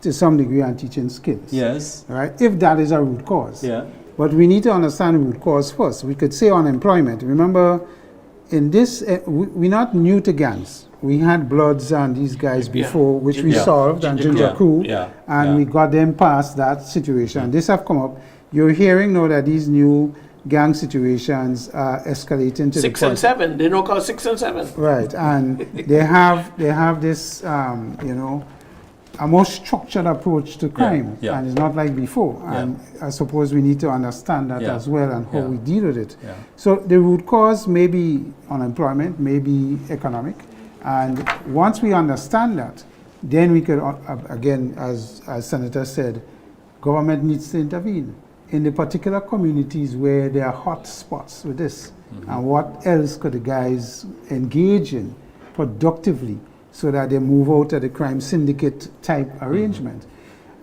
to some degree and teaching skills. Yes. Right? If that is a root cause. Yeah. But we need to understand the root cause first. We could say unemployment. Remember, in this, we're not new to gangs. We had Bloods and these guys before, which we Yeah. solved, and Ginger Yeah. Crew, Yeah. and Yeah. we got them past that situation. This have come up. You're hearing now that these new gang situations are escalating to 6 the and point. 7. They don't call 6 and 7. Right, and they have this, a more structured approach to crime, yeah. and it's not like before. And I suppose we need to understand that Yeah. as well and how Yeah. we deal with it. Yeah. So the root cause may be unemployment, may be economic, and once we understand that, then we could, again, as Senator said, government needs to intervene in the particular communities where there are hot spots with this. And what else could the guys engage in productively so that they move out of the crime syndicate type arrangement?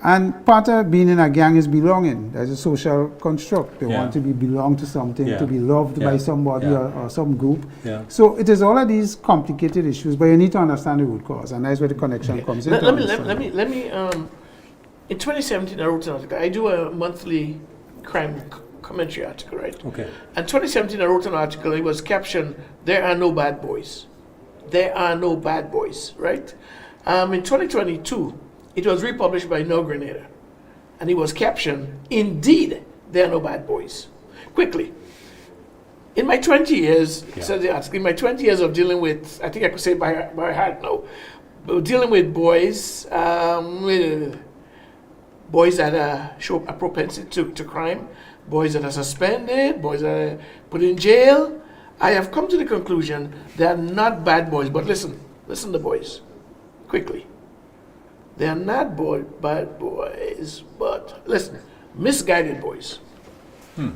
And part of being in a gang is belonging. There's a social construct. They want to belong to something, to be loved by somebody or some group. Yeah. So it is all of these complicated issues, but you need to understand the root cause, and that's where the connection comes in. Let me. In 2017, I wrote an article. I do a monthly crime commentary article, right? Okay. And 2017, I wrote an article. It was captioned, "There are no bad boys." There are no bad boys, right? In 2022, it was republished by No Grenada, and it was captioned, "Indeed, there are no bad boys." Quickly, in my 20 years, says the article, in my 20 years of dealing with, I think I could say by heart now, but dealing with boys, boys that show a propensity to crime, boys that are suspended, boys that are put in jail, I have come to the conclusion they are not bad boys. But listen to boys, quickly. They are not bad boys, but listen, misguided boys.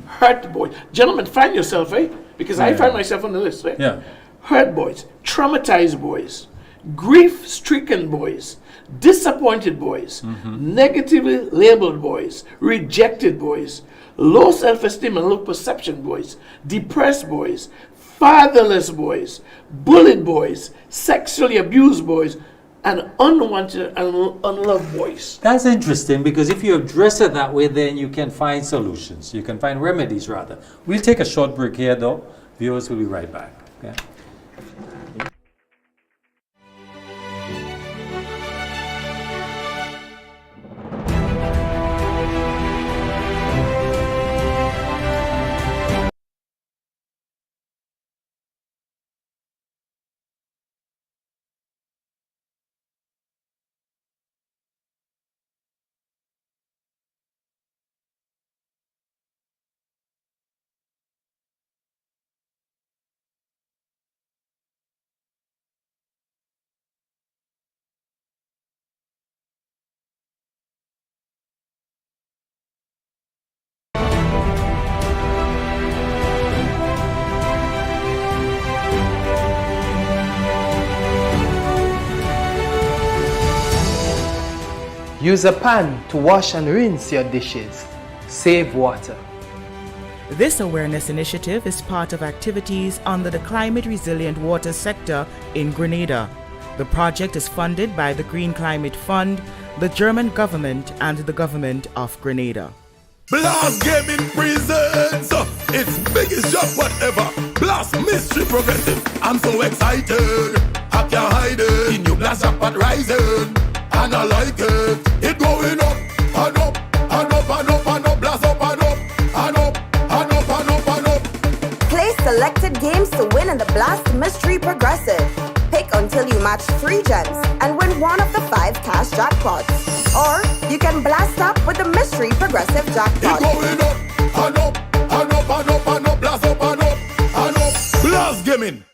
hurt boys. Gentlemen, find yourself, eh? Because I find myself on the list, right? Yeah. Hurt boys, traumatized boys, grief-stricken boys, disappointed boys, negatively labeled boys, rejected boys, low self-esteem and low perception boys, depressed boys, fatherless boys, bullied boys, sexually abused boys, and unwanted and unloved boys. That's interesting because if you address it that way, then you can find solutions. You can find remedies, rather. We'll take a short break here, though. Viewers will be right back. Okay? Use a pan to wash and rinse your dishes. Save water. This awareness initiative is part of activities under the Climate Resilient Water sector in Grenada. The project is funded by the Green Climate Fund, the German government, and the government of Grenada. Blast Gaming presents its biggest job whatever. Blast Mystery Progressive. I'm so excited. I can't hide it. The new Blast Jackpot rising. And I like it. It going up and up and up and up and up. Blast up and up and up and up and up and up. Play selected games to win in the Blast Mystery Progressive. Pick until you match 3 gems and win one of the 5 cash jackpots. Or you can blast up with the Mystery Progressive jackpot. It going up and up and up and up and up. Blast up and up and up. Blast Gaming.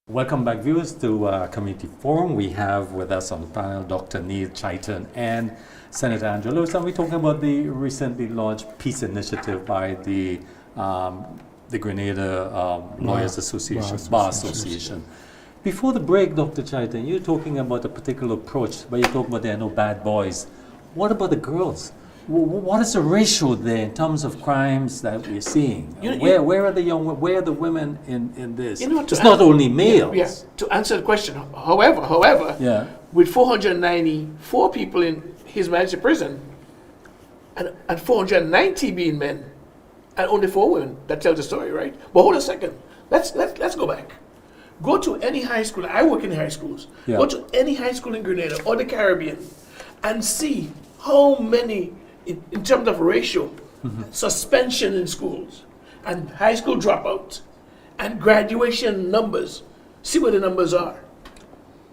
Welcome back, viewers, to Community Forum. We have with us on the panel Dr. Neals Chitan and Senator Andrew Lewis, and we're talking about the recently launched peace initiative by the Grenada Lawyers Association, Bar Association. Before the break, Dr. Chitan, you're talking about a particular approach, but you're talking about there are no bad boys. What about the girls? What is the ratio there in terms of crimes that we're seeing? Where are the where are the women in this? It's not only males. Yeah, to answer the question, however, with 494 people in His Majesty prison, and 490 being men, and only 4 women, that tells the story, right? But hold a second. Let's go back. Go to any high school. I work in high schools. Yeah. Go to any high school in Grenada or the Caribbean, and see how many, in terms of ratio, suspension in schools, and high school dropout, and graduation numbers. See what the numbers are.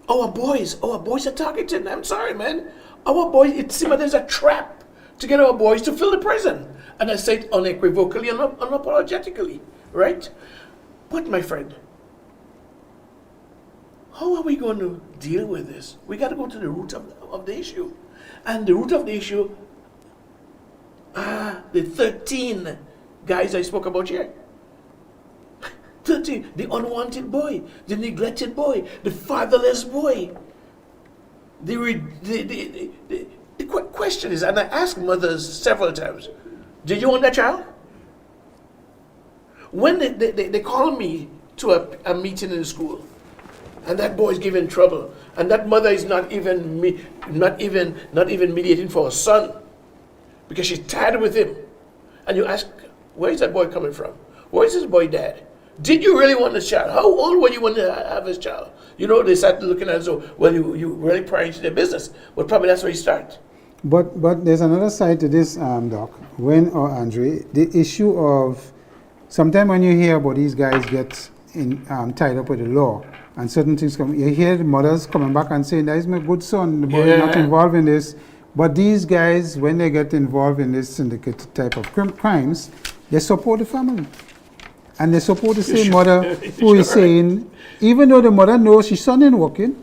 Our boys are targeted. I'm sorry, man. Our boys, it seems like there's a trap to get our boys to fill the prison. And I say it unequivocally and unapologetically, right? But my friend, how are we going to deal with this? We got to go to the root of the issue. And the root of the issue are the 13 guys I spoke about here. 13, the unwanted boy, the neglected boy, the fatherless boy. The question is, and I ask mothers several times, did you want that child? When they call me to a meeting in the school, and that boy is giving trouble, and that mother is not even mediating for her son, because she's tired with him, and you ask, where is that boy coming from? Where is this boy dad? Did you really want this child? How old were you when you have this child? You know, they start looking at it as though, well, you really pry into their business. But probably that's where you start. But there's another side to this, Doc, or Andre, the issue of, sometimes when you hear about these guys get tied up with the law, and certain things come. You hear the mothers coming back and saying, "That is my good son. The boy is not involved in this." But these guys, when they get involved in this syndicate type of crimes, they support the family. And they support the same mother who is saying, even though the mother knows his son ain't working,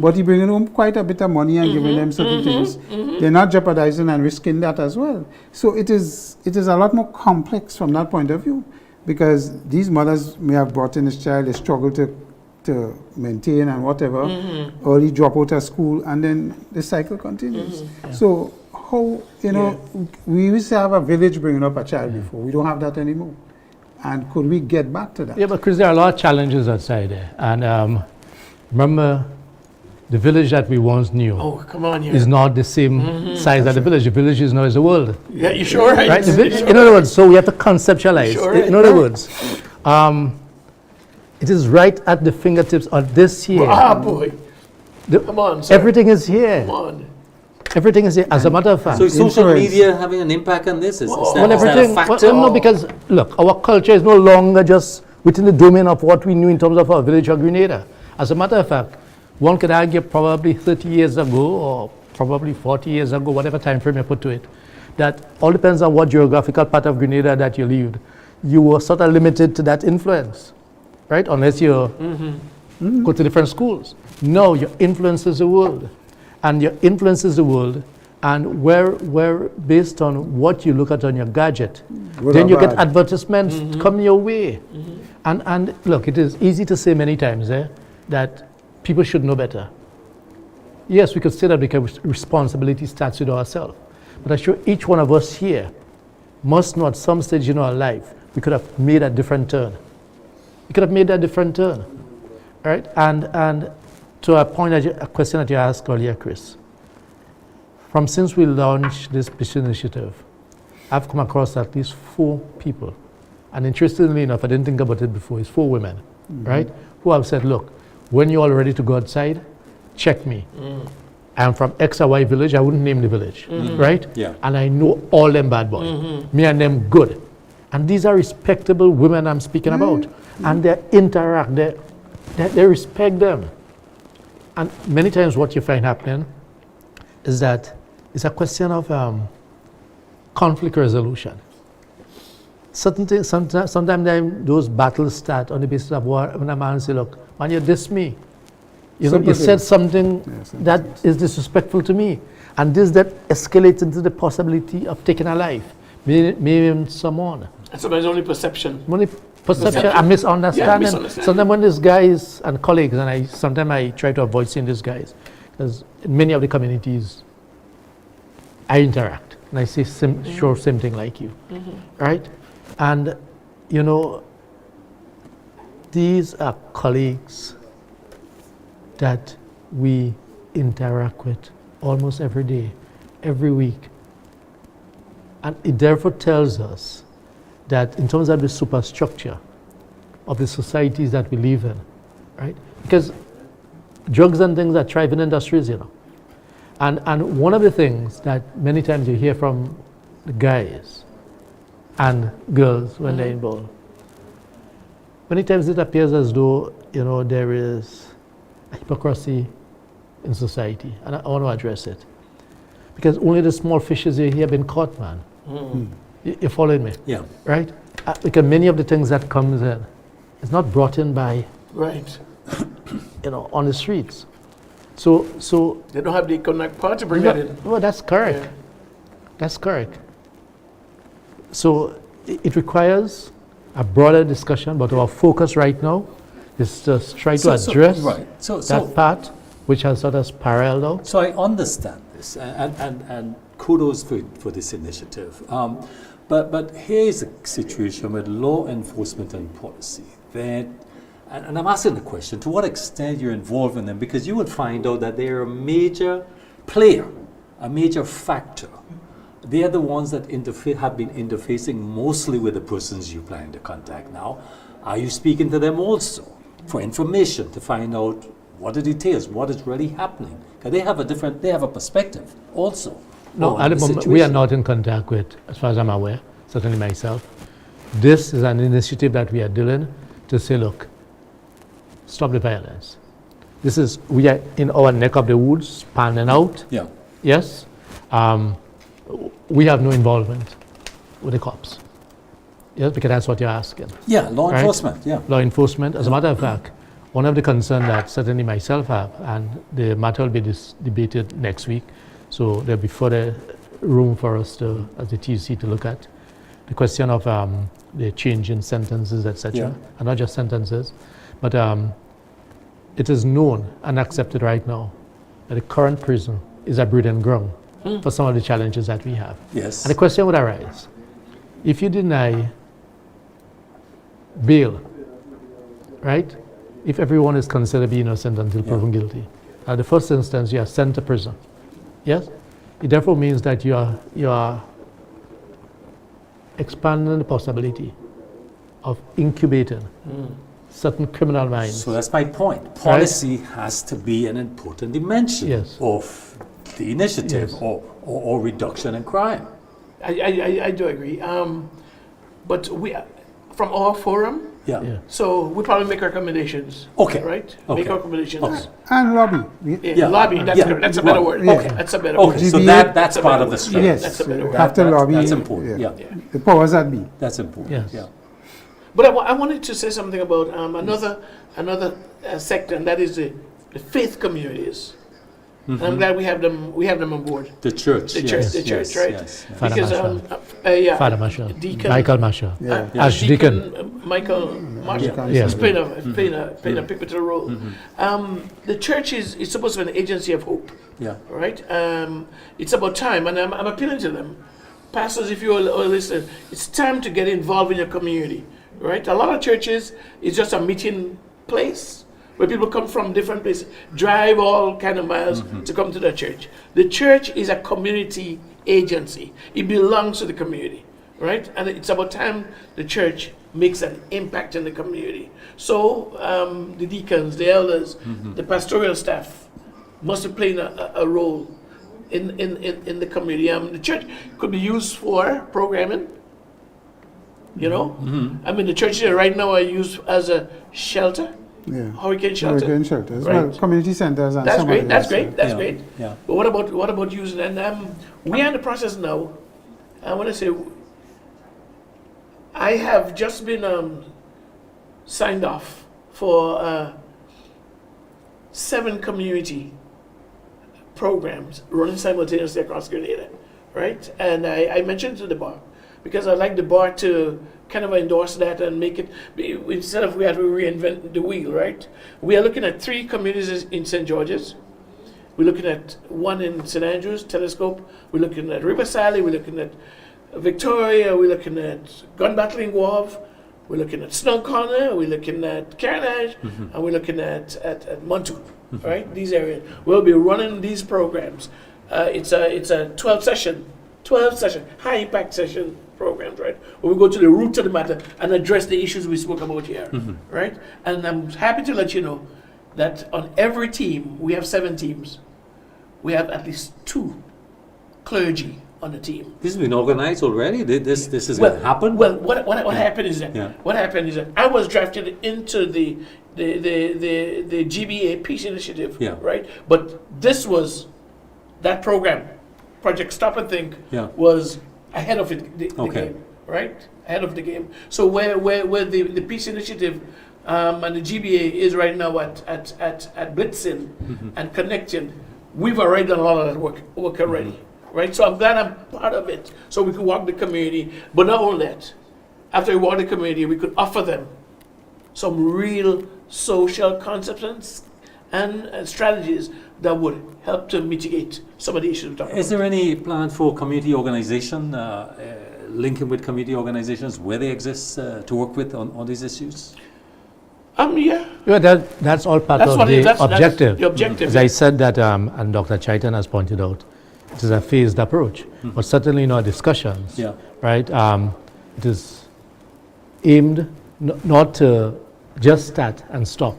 but he bringing home quite a bit of money and giving them certain things, they're not jeopardizing and risking that as well. So it is a lot more complex from that point of view, because these mothers may have brought in this child, they struggle to maintain and whatever, or he drop out of school, and then the cycle continues. So how, we used to have a village bringing up a child before. We don't have that anymore. And could we get back to that? Yeah, but Chris, there are a lot of challenges outside there. And remember, the village that we once knew is not the same size as the village. The village is now is the world. Yeah, you sure right? Right? In other words, so we have to conceptualize. In other words, it is right at the fingertips of this here. Ah, boy. Come on, sir. Everything is here. Come on. Everything is here. As a matter of fact. So is social media having an impact on this? Is that a factor? No, because look, our culture is no longer just within the domain of what we knew in terms of our village of Grenada. As a matter of fact, one could argue probably 30 years ago or probably 40 years ago, whatever time frame you put to it, that all depends on what geographical part of Grenada that you lived. You were sort of limited to that influence, right? Unless you go to different schools. No, your influence is the world. And your influence is the world, and where based on what you look at on your gadget, then you get advertisements come your way. And look, it is easy to say many times that people should know better. Yes, we could say that because responsibility starts with ourselves. But I'm sure each one of us here must know at some stage in our life, we could have made a different turn. We could have made that different turn, right? And to a point, a question that you asked earlier, Chris. Since we launched this initiative, I've come across at least 4 people. And interestingly enough, I didn't think about it before, it's 4 women, right? Who have said, look, when you're all ready to go outside, check me. I'm from X or Y village, I wouldn't name the village, right? Yeah. And I know all them bad boys. Me and them good. And these are respectable women I'm speaking about. And they interact, they respect them. And many times what you find happening is that it's a question of conflict resolution. Certain things, sometimes those battles start on the basis of war. When a man says, look, man, you diss me. You said something that is disrespectful to me. And this that escalates into the possibility of taking a life, maybe someone. And sometimes only perception. Only perception and misunderstanding. Sometimes when these guys and colleagues, and sometimes I try to avoid seeing these guys, because in many of the communities I interact, and I say same thing like you, right? And these are colleagues that we interact with almost every day, every week, and it therefore tells us that in terms of the superstructure of the societies that we live in, right? Because drugs and things are thriving industries, And one of the things that many times you hear from the guys and girls when they're involved, many times it appears as though, there is a hypocrisy in society. And I want to address it. Because only the small fishes you hear have been caught, man. You're following me? Yeah. Right? Because many of the things that comes in, it's not brought in by, right, on the streets. So they don't have the economic power to bring that in. Well, that's correct. Yeah. That's correct. So it requires a broader discussion, but our focus right now is to try to address that part which has sort of spiraled out. So I understand this, and kudos for this initiative. But here is a situation with law enforcement and policy that, and I'm asking the question, to what extent you're involved in them, because you will find out that they're a major player, a major factor. They are the ones that have been interfacing mostly with the persons you plan to contact now. Are you speaking to them also for information to find out what the details, what is really happening? Because they have a perspective also. No, at the moment, we are not in contact with, as far as I'm aware, certainly myself. This is an initiative that we are doing to say, look, stop the violence. We are in our neck of the woods, panning out. Yeah. Yes. We have no involvement with the cops. Yes, because that's what you're asking. Yeah, law Right? enforcement, yeah. Law enforcement. As a matter of fact, one of the concerns that certainly myself have, and the matter will be debated next week, so there'll be further room for us to, as the TC, to look at the question of the change in sentences, etc. Yeah. And not just sentences, but it is known and accepted right now that the current prison is a breeding ground for some of the challenges that we have. Yes. And the question would arise, if you deny bail, right? If everyone is considered to be innocent until proven guilty, at the first instance you are sent to prison. Yes? It therefore means that you are expanding the possibility of incubating certain criminal minds. So that's my point. Policy has to be an important dimension Yes. of the initiative Yes. or reduction in crime. I do agree. But we, from our forum, Yeah. Yeah. so we probably make recommendations. Okay. Right? Okay. Make recommendations. Okay. And lobby. Yeah, lobby, that's Yeah. correct. That's a better Right. word. Yeah. Okay, that's a better Okay, word. so GBA that's part of the strategy. Yes, That's a better word. have to lobby. That's important, yeah. The powers that be. That's important, Yes. yeah. But I wanted to say something about another sector, and that is the faith communities. And I'm glad we have them on board. The church, The yes, church, the yes, church, right? yes, yes. Father Because Masha. Father Masha. Deacon, Michael Masha. Yeah. Archdeacon. Michael Marshall Yes. is playing a pivotal role. The church is supposed to be an agency of hope, Yeah. right? It's about time, and I'm appealing to them. Pastors, if you are listening, it's time to get involved in your community, right? A lot of churches is just a meeting place where people come from different places, drive all kind of miles to come to the church. The church is a community agency. It belongs to the community, right? And it's about time the church makes an impact in the community. So the deacons, the elders, the pastoral staff must be playing a role in the community. The church could be used for programming. You know, I mean, the churches right now are used as a shelter, Yeah. hurricane shelter. Hurricane shelters. Right. Well, community centers and That's some great. others, That's yeah. great. That's Yeah, great. yeah. But what about using? And we are in the process now. I want to say I have just been signed off for 7 community programs running simultaneously across Grenada, right? And I mentioned to the bar because I'd like the bar to kind of endorse that and make it, instead of we have to reinvent the wheel, right? We are looking at 3 communities in St. George's. We're looking at 1 in St. Andrews, Telescope. We're looking at Riverside. We're looking at Victoria. We're looking at Gun Battling Wharf. We're looking at Snow Corner. We're looking at Carnage. And we're looking at Montu, right? These areas. We'll be running these programs. It's a 12 session, high impact session programs, right? Where we go to the root of the matter and address the issues we spoke about here, right? And I'm happy to let you know that on every team, we have 7 teams. We have at least 2 clergy on the team. This has been organized already? This is going to happen? Well, what happened is that Yeah. I was drafted into the GBA Peace Initiative, Yeah. right? But this was that program, Project Stop and Think, Yeah. was ahead of the Okay. game, right? Ahead of the game. So where the Peace Initiative and the GBA is right now at blitzing and connecting, we've already done a lot of that work already. Right, so I'm glad I'm part of it, so we could walk the community. But not only that, after we walk the community, we could offer them some real social concepts and strategies that would help to mitigate some of the issues we're talking Is about. there any plan for community organization, linking with community organizations where they exist to work with on these issues? Yeah. Yeah, that's all part That's of what it is. the That's objective. the objective, As yeah. I said that, and Dr. Chitan has pointed out, it is a phased approach, but certainly in our discussions, Yeah. right? It is aimed not to just start and stop,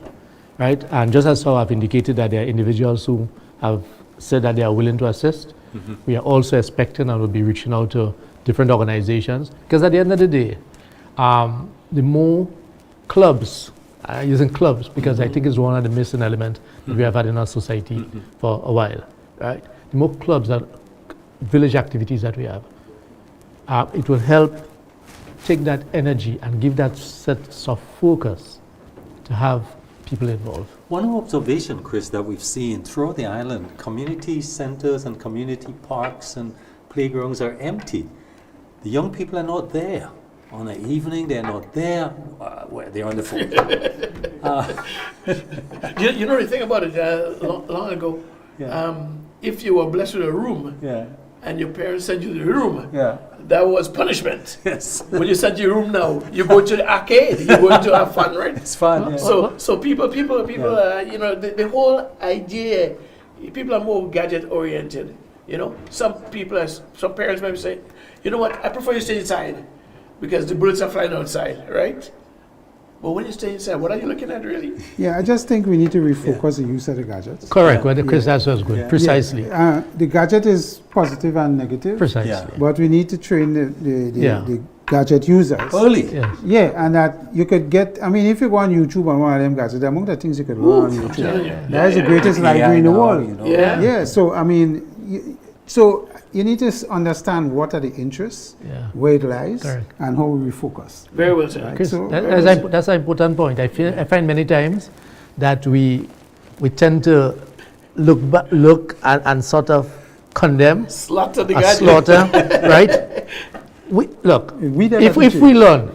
right? And just as how I've indicated that there are individuals who have said that they are willing to assist, we are also expecting and will be reaching out to different organizations, because at the end of the day, the more clubs using clubs because I think it's one of the missing elements that we have had in our society for a while, right? The more clubs and village activities that we have, it will help take that energy and give that sense of focus to have people involved. One observation, Chris, that we've seen throughout the island, community centers and community parks and playgrounds are empty. The young people are not there. On an evening, they're not there. They're on the phone. You know the thing about it, long ago, if you were blessed with a room and your parents sent you to the room, that was punishment. Yes. When you sent your room now, you go to the arcade, you go to have fun, right? It's fun. Yeah. So people, you know, the whole idea, people are more gadget oriented. You know, some parents maybe say, you know what, I prefer you stay inside because the bullets are flying outside, right? But when you stay inside, what are you looking at really? Yeah, I just think we need to refocus the use of the gadgets. Correct, what Chris asked was good, precisely. The gadget is positive and negative. Precisely. Yeah. But we need to train the gadget users. Early. Yes. Yeah, and that you could get, I mean, if you go on YouTube on one of them gadgets, there are among the things you could learn on YouTube. That is the greatest library in the world. You know. Yeah, so I mean, so you need to understand what are the interests, where it lies, Correct. and how we refocus. Very well said. Right? Chris, So, that's an important point. I find many times that we tend to look and sort of condemn, Slaughter the a gadget. slaughter, right? If we learn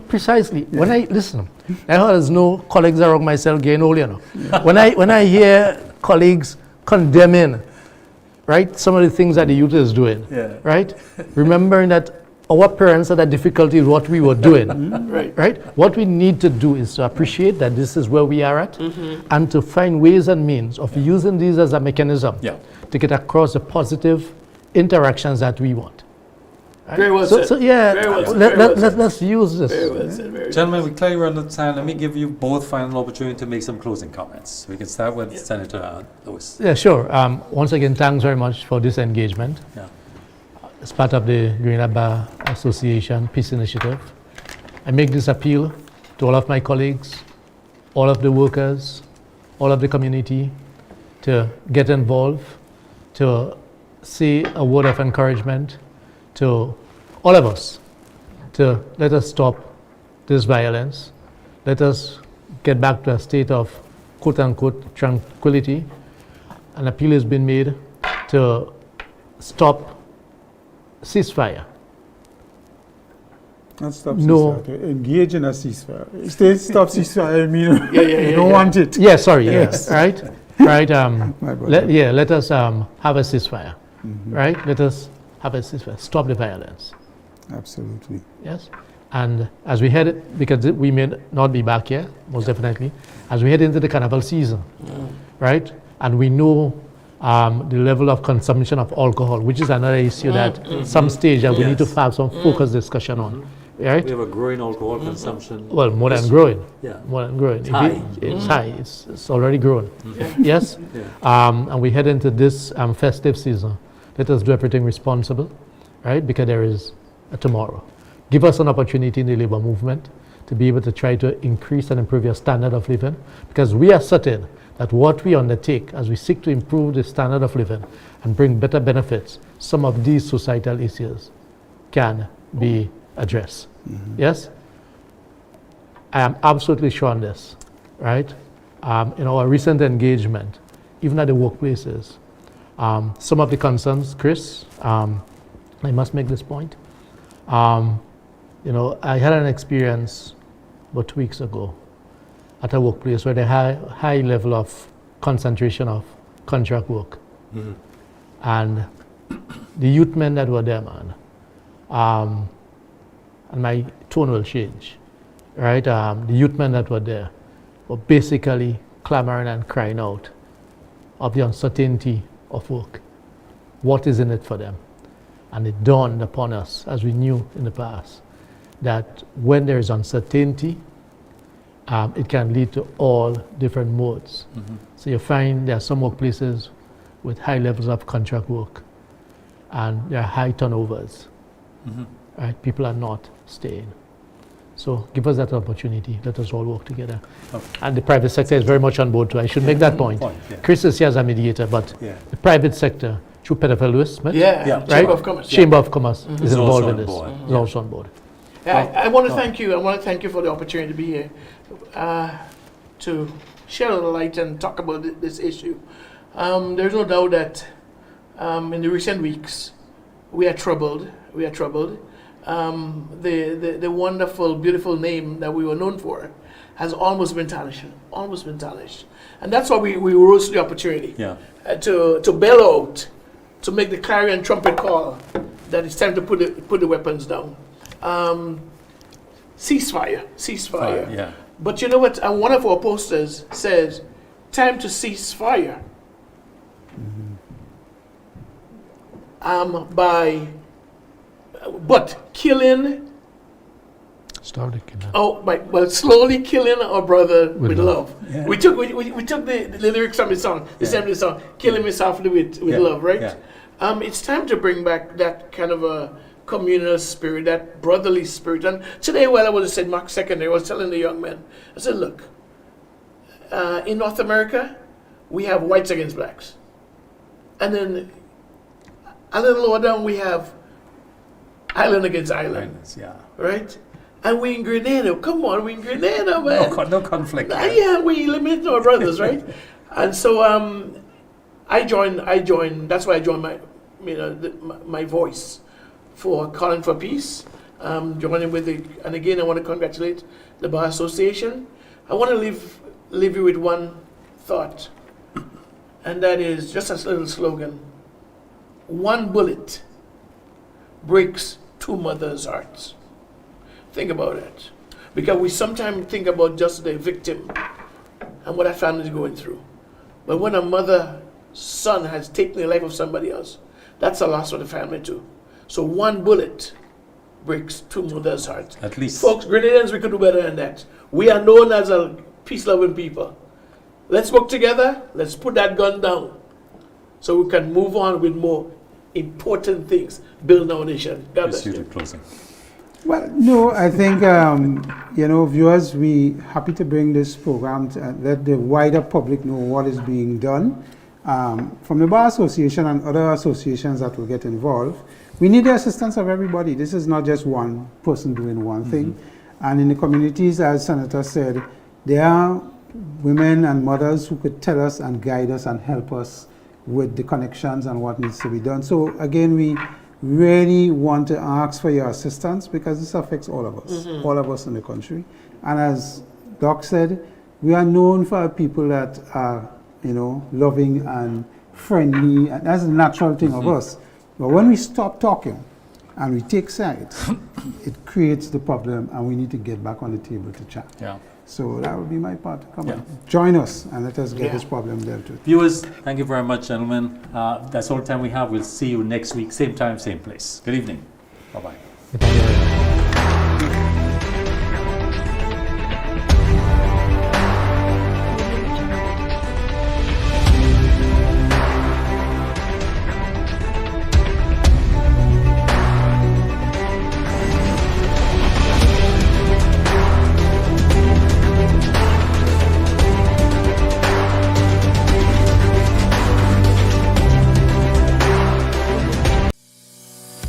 precisely, when I listen, I heard there's no colleagues around myself getting old, you know. When I hear colleagues condemning, right, some of the things that the youth is doing, right, remembering that our parents had a difficulty with what we were doing, right? What we need to do is to appreciate that this is where we are at, and to find ways and means of using these as a mechanism to get across the positive interactions that we want. Right? Very well said. So yeah, Very well said. let's use this. Very well said. Very Gentlemen, we clearly run out of time. Let me give you both final opportunity to make some closing comments. We can start with Senator Lewis. Yeah, sure. Once again, thanks very much for this engagement. Yeah. As part of the Grenada Bar Association Peace Initiative, I make this appeal to all of my colleagues, all of the workers, all of the community to get involved, to say a word of encouragement to all of us, to let us stop this violence, let us get back to a state of quote-unquote tranquility. An appeal has been made to stop ceasefire. Not stop No. ceasefire, to engage in a ceasefire. Stop ceasefire, I mean, you don't want it. Yeah, sorry, Yes. right? Right, My brother. let us have a ceasefire, right? Let us have a ceasefire, stop the violence. Absolutely. Yes, and as we head, because we may not be back here, most definitely, as we head into the carnival season, right? And we know the level of consumption of alcohol, which is another issue that some stage that we need to have some focused discussion on, right? We have a growing alcohol consumption. Well, more than growing. Yeah. More than growing. High. It's high. It's already grown. Yes. And we head into this festive season. Let us do everything responsible, right? Because there is a tomorrow. Give us an opportunity in the labor movement to be able to try to increase and improve your standard of living, because we are certain that what we undertake as we seek to improve the standard of living and bring better benefits, some of these societal issues can be addressed. Yes? I am absolutely sure on this, right? In our recent engagement, even at the workplaces, some of the concerns, Chris, I must make this point. I had an experience about 2 weeks ago at a workplace where they had a high level of concentration of contract work. And the youth men that were there, man, and my tone will change, right? The youth men that were there were basically clamoring and crying out of the uncertainty of work. What is in it for them? And it dawned upon us, as we knew in the past, that when there is uncertainty, it can lead to all different modes. So you find there are some workplaces with high levels of contract work, and there are high turnovers. Right? People are not staying. So give us that opportunity. Let us all work together. And the private sector is very much on board too. I should make that point. Chris is here as a mediator, but the private sector, through Peter Lewis Smith, Yeah, right? Chamber of Commerce. Chamber of Commerce is involved in on this. board. Is also on board. I want to thank you. I want to thank you for the opportunity to be here to shed a little light and talk about this issue. There's no doubt that in the recent weeks we are troubled. We are troubled. The wonderful, beautiful name that we were known for has almost been tarnished. Almost been tarnished, and that's why we rose to the opportunity to bail out, to make the clarion trumpet call that it's time to put the weapons down. Ceasefire. Yeah. But you know what? One of our posters says, "Time to cease fire." But killing. Started killing. Slowly killing our brother with love. Yeah. We took the lyrics from the song, the same song, "Killing me softly with love," right? Yeah. It's time to bring back that kind of a communal spirit, that brotherly spirit. And today, while I was at St. Mark's Secondary, I was telling the young men, I said, look, in North America, we have whites against blacks. And then a little lower down, we have island against island. Yeah. Right? And we in Grenada. Come on, we in Grenada, man. No conflict. Yeah, we eliminate our brothers, right? And so I joined. That's why I joined my voice for calling for peace. Joining with and again, I want to congratulate the Bar Association. I want to leave you with one thought, and that is just a little slogan: one bullet breaks two mothers' hearts. Think about it. Because we sometimes think about just the victim and what that family is going through. But when a mother's son has taken the life of somebody else, that's a loss for the family too. So one bullet breaks two mothers' hearts. At least. Folks, Grenadians, we could do better than that. We are known as a peace-loving people. Let's work together. Let's put that gun down so we can move on with more important things, build our nation. God bless you. Closing. Well, no, I think, viewers, we happy to bring this program to let the wider public know what is being done. From the Bar Association and other associations that will get involved, we need the assistance of everybody. This is not just one person doing one thing. And in the communities, as Senator said, there are women and mothers who could tell us and guide us and help us with the connections and what needs to be done. So again, we really want to ask for your assistance because this affects all of us, all of us in the country. And as Doc said, we are known for people that are, loving and friendly, and that's a natural thing of us. But when we stop talking and we take sides, it creates the problem, and we need to get back on the table to chat. Yeah. So that would be my part. Come on, join us and let us get this problem dealt with. Viewers, thank you very much, gentlemen. That's all the time we have. We'll see you next week, same time, same place. Good evening. Bye-bye.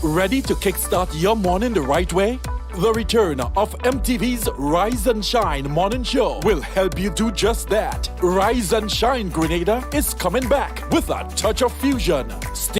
Ready to kickstart your morning the right way? The return of MTV's Rise and Shine morning show will help you do just that. Rise and Shine Grenada is coming back with a touch of fusion.